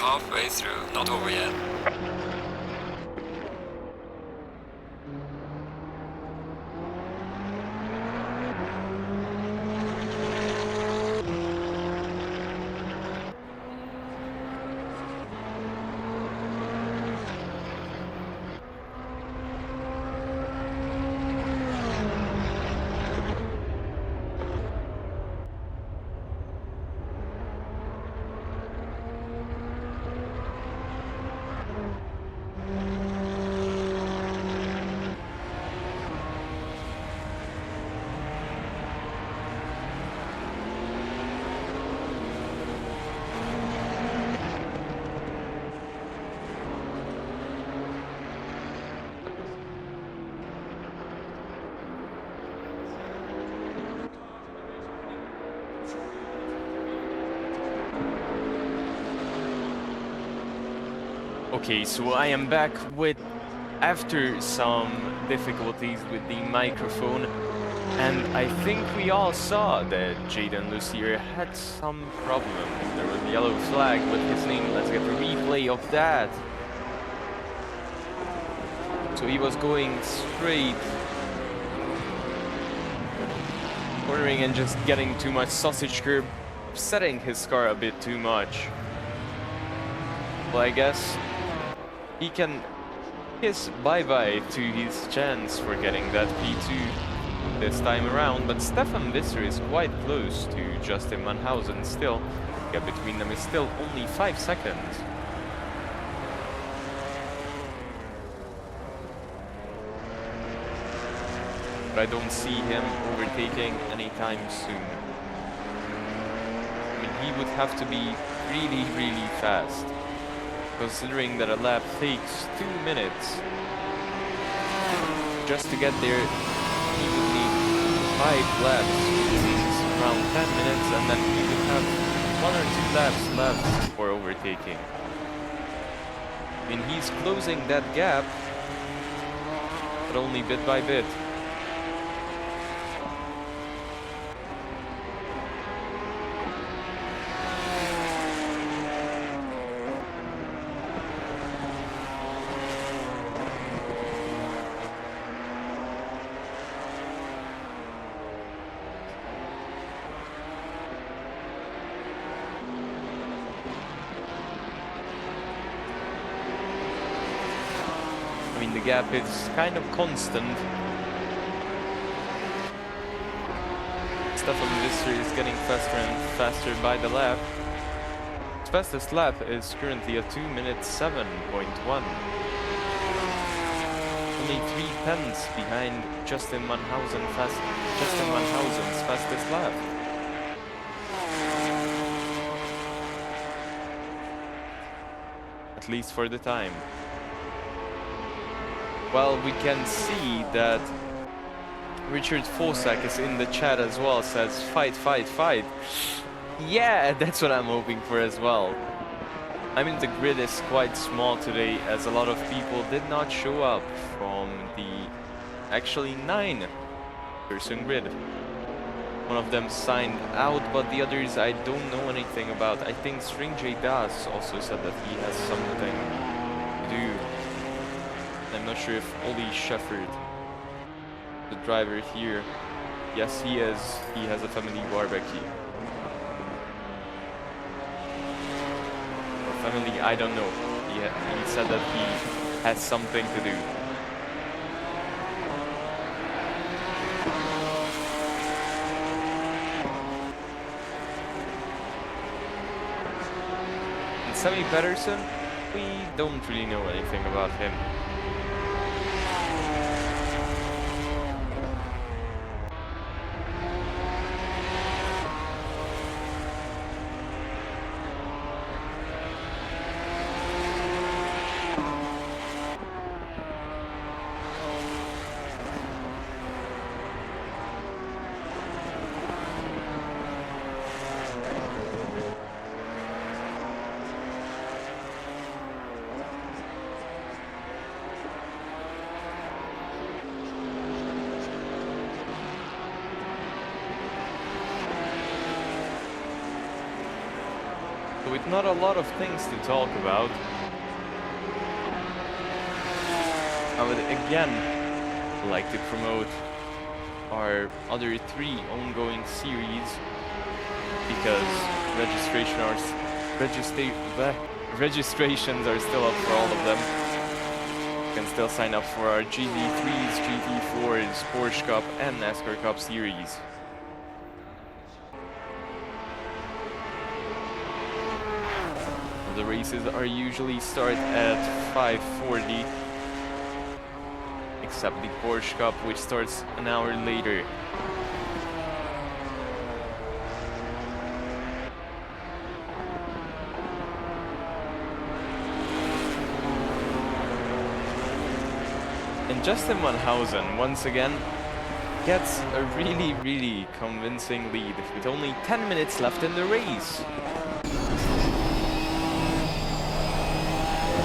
Speaker 2: halfway through, not over yet.
Speaker 1: Okay, so I am back with, after some difficulties with the microphone, and I think we all saw that Jaden Lucier had some problem. There was a yellow flag with his name. Let's get a replay of that. So he was going straight, cornering and just getting too much sausage curb, upsetting his car a bit too much. Well, I guess he can kiss bye-bye to his chance for getting that P2 this time around, but Stefan Visser is quite close to Justin Van Heuzen still. The gap between them is still only 5 seconds. But I don't see him overtaking anytime soon. I mean, he would have to be really, really fast, considering that a lap takes 2 minutes. Just to get there, he would need 5 laps, which means around 10 minutes, and then he would have 1 or 2 laps left for overtaking. I mean, he's closing that gap, but only bit by bit. I mean, the gap is kind of constant. Stefan Visser is getting faster and faster by the lap. His fastest lap is currently a 2 minute 7.1. Only 3/10 behind Justin Van Heuzen's fastest lap. At least for the time. Well, we can see that Richard Fosak is in the chat as well, says fight, fight, fight. Yeah, that's what I'm hoping for as well. I mean, the grid is quite small today, as a lot of people did not show up from the actually 9-person grid. One of them signed out, but the others I don't know anything about. I think String J Das also said that he has something to do. I'm not sure if Ollie Shefford, the driver here, yes, he is. He has a family barbecue. Or family, I don't know. He said that he has something to do. And Sammy Pedersen, we don't really know anything about him. with not a lot of things to talk about, I would again like to promote our other 3 ongoing series, because registrations are still up for all of them. You can still sign up for our GT3s, GT4s, Porsche Cup and NASCAR Cup series. The races are usually start at 5:40, except the Porsche Cup, which starts an hour later. And Justin Van Heuzen once again gets a really convincing lead with only 10 minutes left in the race.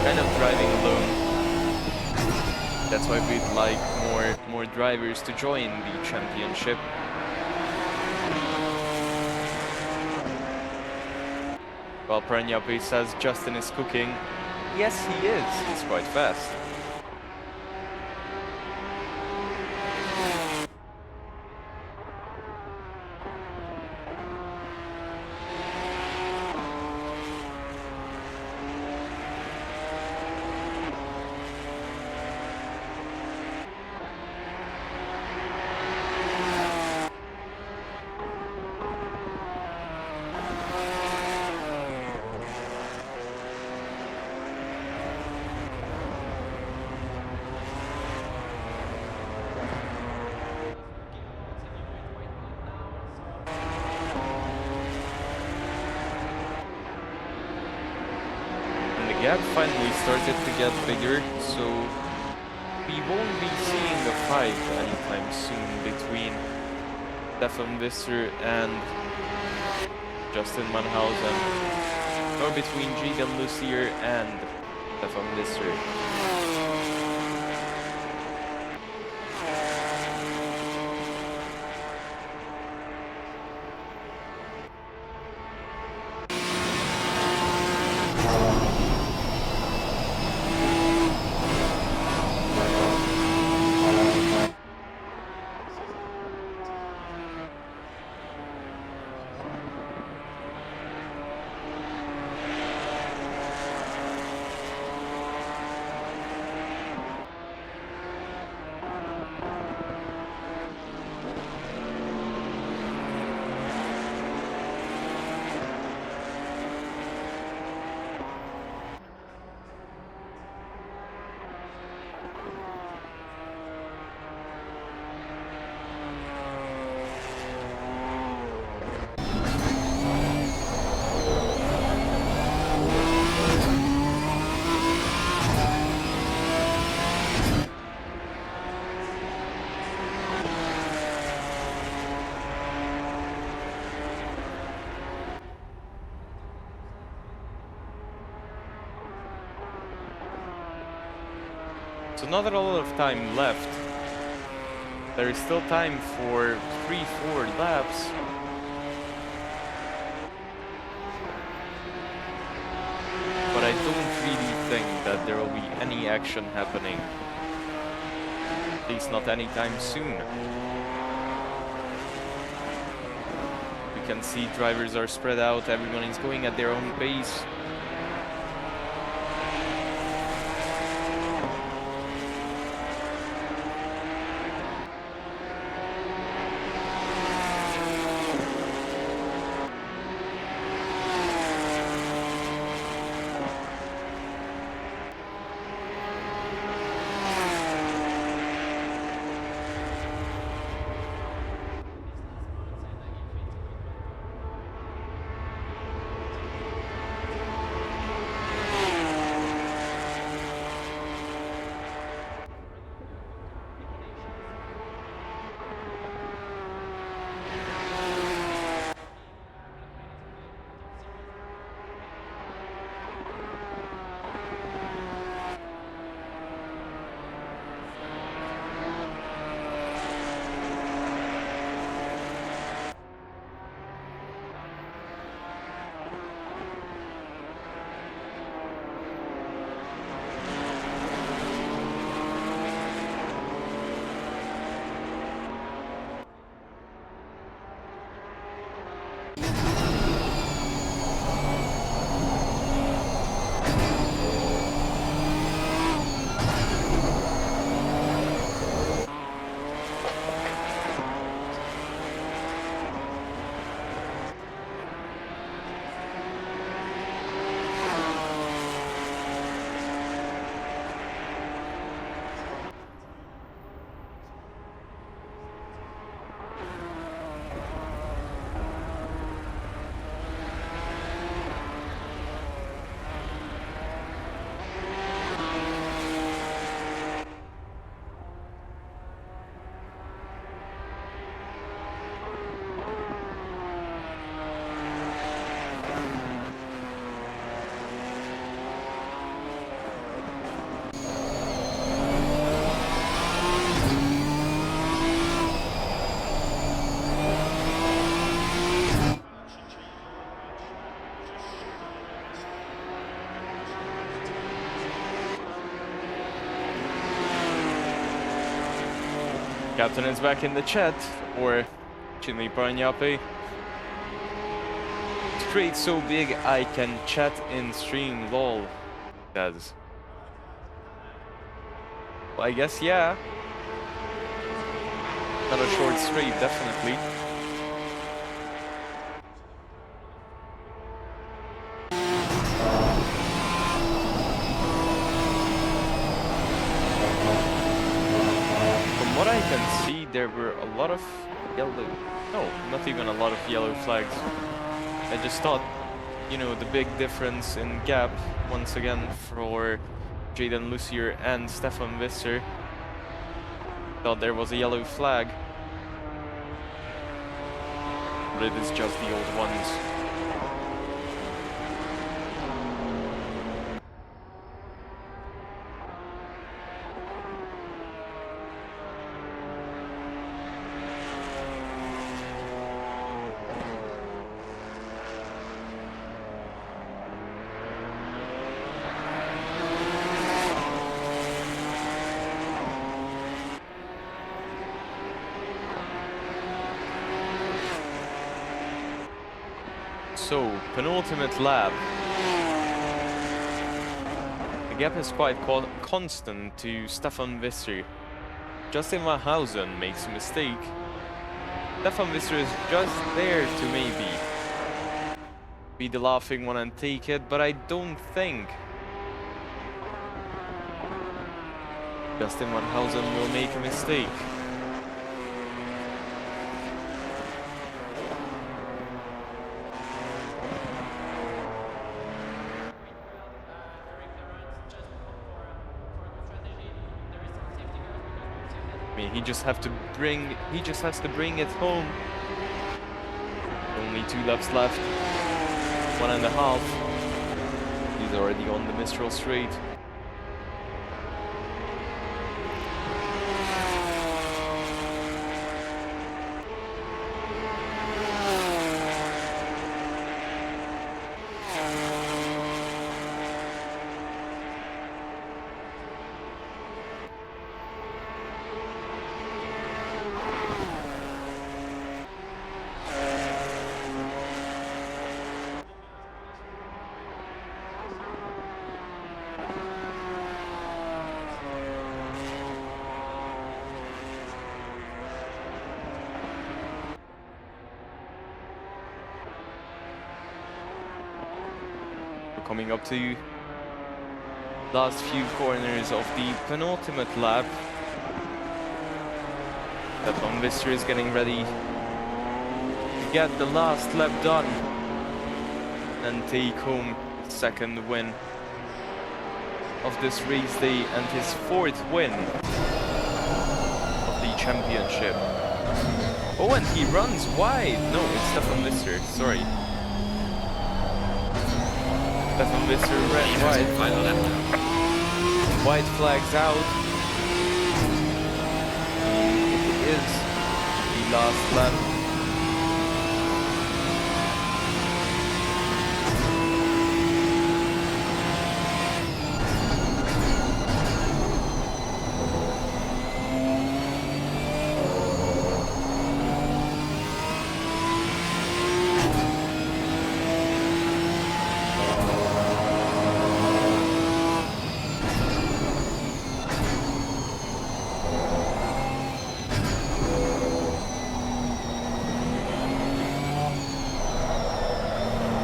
Speaker 1: Kind of driving alone. That's why we'd like more drivers to join the championship. While Pranyape says Justin is cooking, yes he is, he's quite fast. The gap finally started to get bigger, so we won't be seeing a fight anytime soon between Stefan Visser and Justin Van Heuzen, or between Jigan Lucier and Stefan Visser. So not a lot of time left. There is still time for 3-4 laps. But I don't really think that there will be any action happening. At least not anytime soon. You can see drivers are spread out, everyone is going at their own pace. Captain is back in the chat, or Chili Paranape. Straight so big I can chat in stream, lol. Does. Well, I guess, yeah. Not a short straight, definitely. From what I can see, there were a lot of yellow... No, not even a lot of yellow flags. I just thought, you know, the big difference in gap, once again, for Jaden Lucier and Stefan Visser. Thought there was a yellow flag. But it is just the old ones. So, penultimate lap. The gap is quite constant to Stefan Visser. Justin Van Heuzen makes a mistake. Stefan Visser is just there to maybe be the laughing one and take it, but I don't think Justin Van Heuzen will make a mistake. He just has to bring it home. Only 2 laps left. 1.5. He's already on the Mistral straight. Coming up to last few corners of the penultimate lap. Stefan Visser is getting ready to get the last lap done and take home his 2nd win of this race day and his 4th win of the championship. Oh, and he runs wide. No, it's Stefan Visser, sorry. Stefan Visser ran wide.
Speaker 2: Final lap now.
Speaker 1: White flags out. It is the last lap.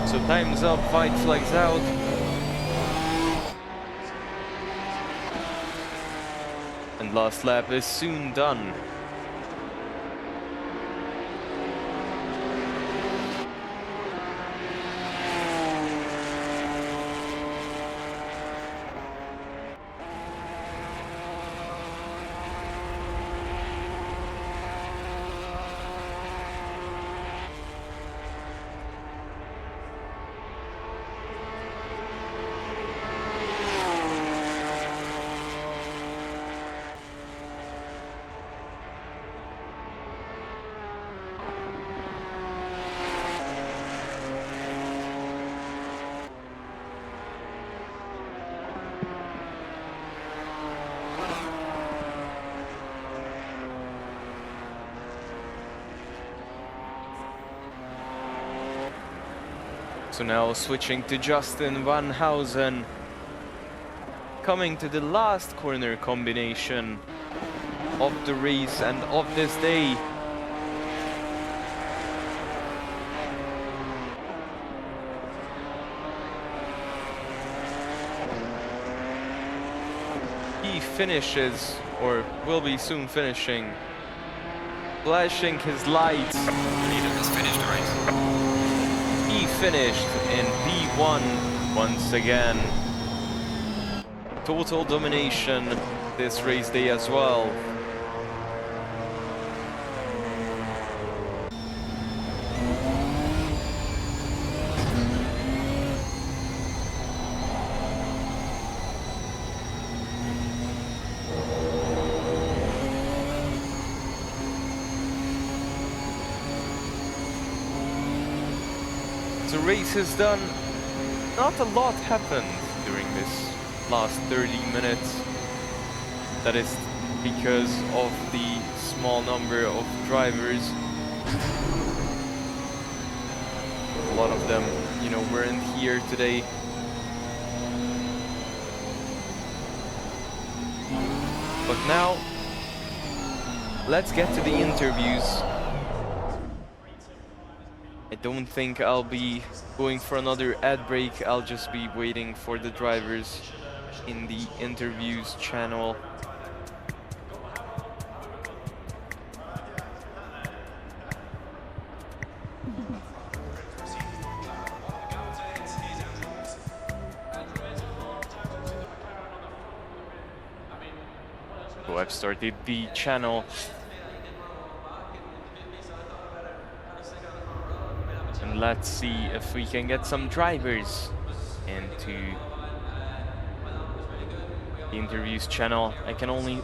Speaker 1: So time's up, white flags out. And last lap is soon done. So now switching to Justin Van Heuzen, coming to the last corner combination of the race and of this day. He finishes, or will be soon finishing, flashing his lights.
Speaker 2: Leader has finished the race.
Speaker 1: He finished in P1 once again. Total domination this race day as well. The race is done. Not a lot happened during this last 30 minutes. That is because of the small number of drivers. A lot of them, you know, weren't here today. But now, let's get to the interviews. I don't think I'll be going for another ad break. I'll just be waiting for the drivers in the interviews channel. So I've started the channel. And let's see if we can get some drivers into the interviews channel. I can only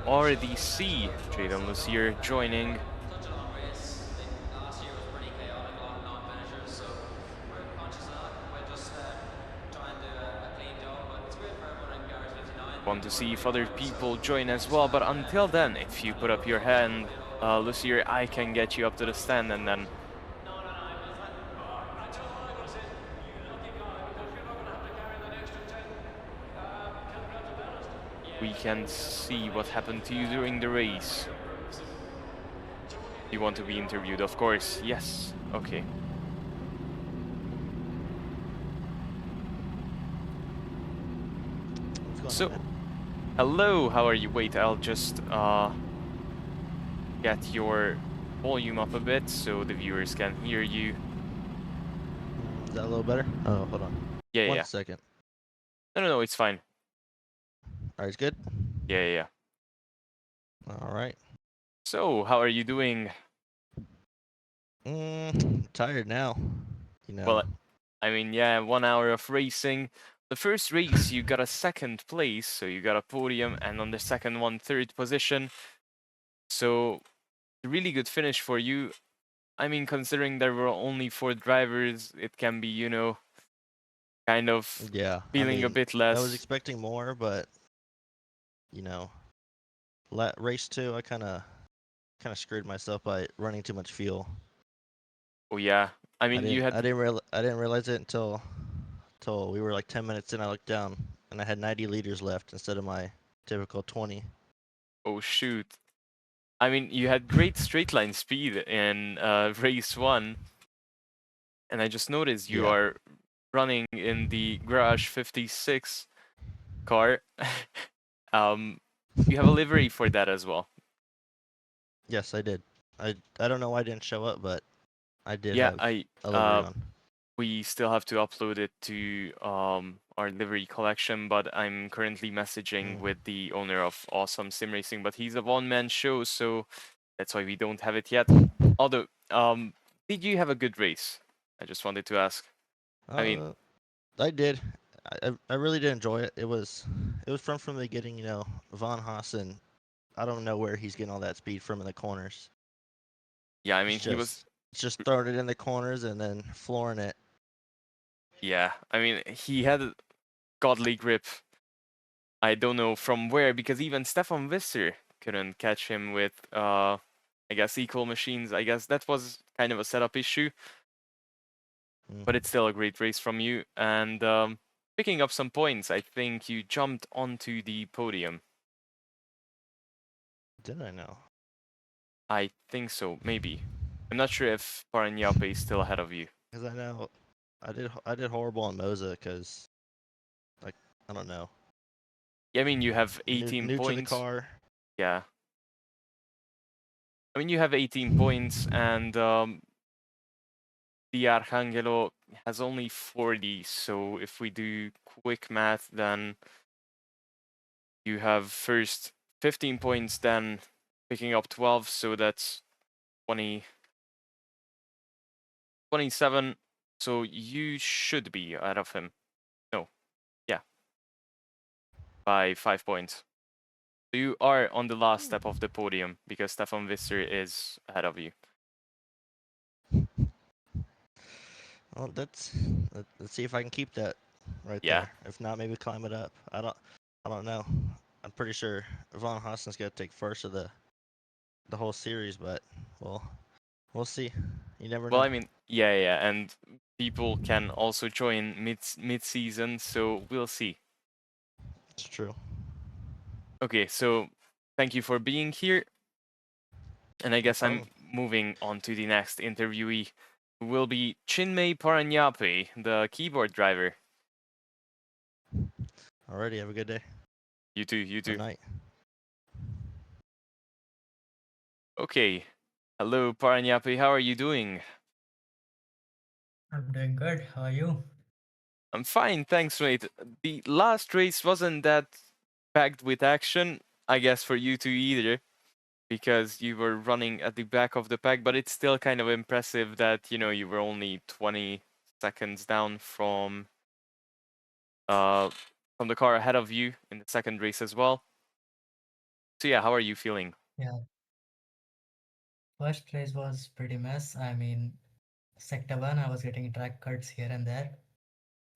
Speaker 1: already see Jayden Lucier joining. Want to see if other people join as well, but until then, if you put up your hand, Lucier, I can get you up to the stand, and then we can see what happened to you during the race. You want to be interviewed, of course. Yes. Okay. So, hello, how are you? Wait, I'll just get your volume up a bit so the viewers can hear you.
Speaker 3: Is that a little better? Oh, hold on.
Speaker 1: Yeah,
Speaker 3: One
Speaker 1: yeah.
Speaker 3: second.
Speaker 1: No, it's fine.
Speaker 3: All right, it's good?
Speaker 1: Yeah.
Speaker 3: All right.
Speaker 1: So, how are you doing?
Speaker 3: Tired now. You know.
Speaker 1: Well, I mean, yeah, 1 hour of racing. The first race, you got a second place, so you got a podium, and on the second one, third position. So, really good finish for you. I mean, considering there were only 4 drivers, it can be, you know, kind of
Speaker 3: Yeah.
Speaker 1: feeling a bit less.
Speaker 3: I was expecting more, but you know, race 2, I kind of screwed myself by running too much fuel.
Speaker 1: Oh yeah, I mean, you had.
Speaker 3: I didn't realize it until we were like 10 minutes in. I looked down and I had 90 liters left instead of my typical 20.
Speaker 1: Oh shoot. I mean, you had great straight line speed in race 1, and I just noticed you are running in the Garage 56 car. You have a livery for that as well.
Speaker 3: Yes, I did. I don't know why I didn't show up, but I did
Speaker 1: Yeah,
Speaker 3: have a livery on.
Speaker 1: we still have to upload it to our livery collection, but I'm currently messaging with the owner of Awesome Sim Racing, but he's a one-man show, so that's why we don't have it yet. Although, did you have a good race? I just wanted to ask. I mean,
Speaker 3: I did. I really did enjoy it. It was fun from the beginning. You know, Van Heuzen. I don't know where he's getting all that speed from in the corners.
Speaker 1: yeah, I mean, he was
Speaker 3: just throwing it in the corners and then flooring it.
Speaker 1: Yeah, I mean, he had a godly grip. I don't know from where, because even Stefan Visser couldn't catch him with, I guess, equal machines. I guess that was kind of a setup issue. but it's still a great race from you. And picking up some points, I think you jumped onto the podium.
Speaker 3: Did I know?
Speaker 1: I think so, maybe. I'm not sure if Parañape is still ahead of you.
Speaker 3: Because I know I did horrible on Moza because, like, I don't know.
Speaker 1: Yeah, I mean, you have
Speaker 3: New
Speaker 1: 18
Speaker 3: new to the
Speaker 1: points.
Speaker 3: car.
Speaker 1: Yeah. I mean, you have 18 points, and the Arcangelo has only 40. So if we do quick math, then you have first 15 points, then picking up 12. So that's 20, 27. So you should be ahead of him. No. Yeah. By 5 points. So you are on the last step of the podium because Stefan Visser is ahead of you.
Speaker 3: Well, let's see if I can keep that right
Speaker 1: Yeah.
Speaker 3: there. If not, maybe climb it up. I don't know. I'm pretty sure Von Hossen's gonna take first of the whole series, but we'll see. You never
Speaker 1: Well,
Speaker 3: know.
Speaker 1: I mean, yeah, and people can also join mid season, so we'll see.
Speaker 3: It's true.
Speaker 1: Okay, so thank you for being here, and I
Speaker 3: No
Speaker 1: guess I'm
Speaker 3: problem.
Speaker 1: moving on to the next interviewee, who will be Chinmay Parañape, the keyboard driver.
Speaker 3: Alrighty, have a good day
Speaker 1: You too, you
Speaker 3: or
Speaker 1: too.
Speaker 3: night.
Speaker 1: Okay, hello Parañape, how are you doing?
Speaker 4: I'm doing good. How are you?
Speaker 1: I'm fine, thanks, mate. The last race wasn't that packed with action, I guess for you two either, because you were running at the back of the pack, but it's still kind of impressive that, you know, you were only 20 seconds down from the car ahead of you in the second race as well. So yeah, how are you feeling?
Speaker 4: Yeah, first race was pretty mess. I mean, sector one, I was getting track cuts here and there.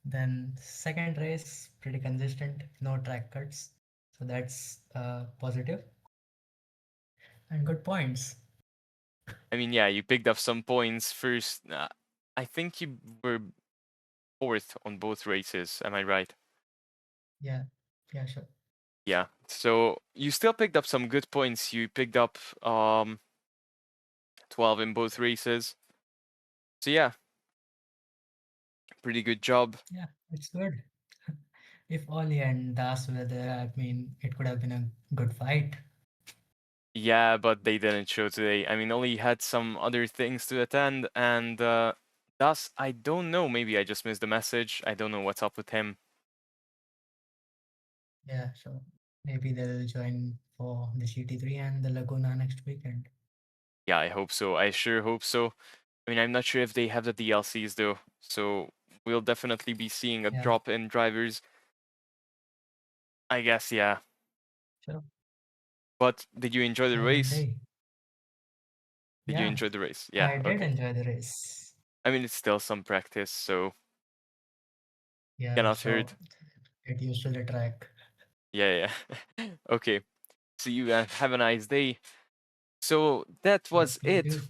Speaker 4: Then second race, pretty consistent, no track cuts. So that's positive and good points.
Speaker 1: I mean, yeah, you picked up some points first. I think you were fourth on both races. Am I right?
Speaker 4: Yeah, yeah, sure.
Speaker 1: Yeah. So you still picked up some good points. You picked up 12 in both races. So yeah, pretty good job.
Speaker 4: Yeah, it's good. If Oli and Das were there, I mean, it could have been a good fight.
Speaker 1: Yeah, but they didn't show today. I mean, Oli had some other things to attend, and thus I don't know. Maybe I just missed the message. I don't know what's up with him.
Speaker 4: Yeah, sure. Maybe they'll join for the GT3 and the Laguna next weekend.
Speaker 1: Yeah, I hope so. I sure hope so. I mean, I'm not sure if they have the DLCs though, so we'll definitely be seeing a
Speaker 4: Yeah,
Speaker 1: drop in drivers. I guess, yeah.
Speaker 4: sure.
Speaker 1: But did you enjoy the
Speaker 4: Have a good
Speaker 1: race?
Speaker 4: day.
Speaker 1: Did you
Speaker 4: Yeah,
Speaker 1: enjoy the race? Yeah,
Speaker 4: I did
Speaker 1: okay.
Speaker 4: enjoy the race.
Speaker 1: I mean, it's still some practice, so
Speaker 4: Yeah,
Speaker 1: cannot
Speaker 4: sure.
Speaker 1: hurt.
Speaker 4: Get used to the track.
Speaker 1: Yeah, yeah. Okay. See you guys. Have a nice day. So that
Speaker 4: Yep,
Speaker 1: was
Speaker 4: you
Speaker 1: it.
Speaker 4: too.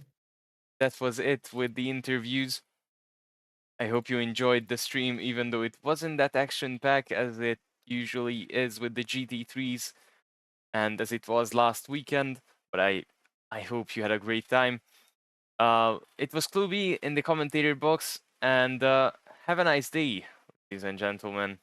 Speaker 1: That was it with the interviews. I hope you enjoyed the stream, even though it wasn't that action packed as it usually is with the GT3s and as it was last weekend. But I hope you had a great time. It was Klubi in the commentator box, and have a nice day, ladies and gentlemen.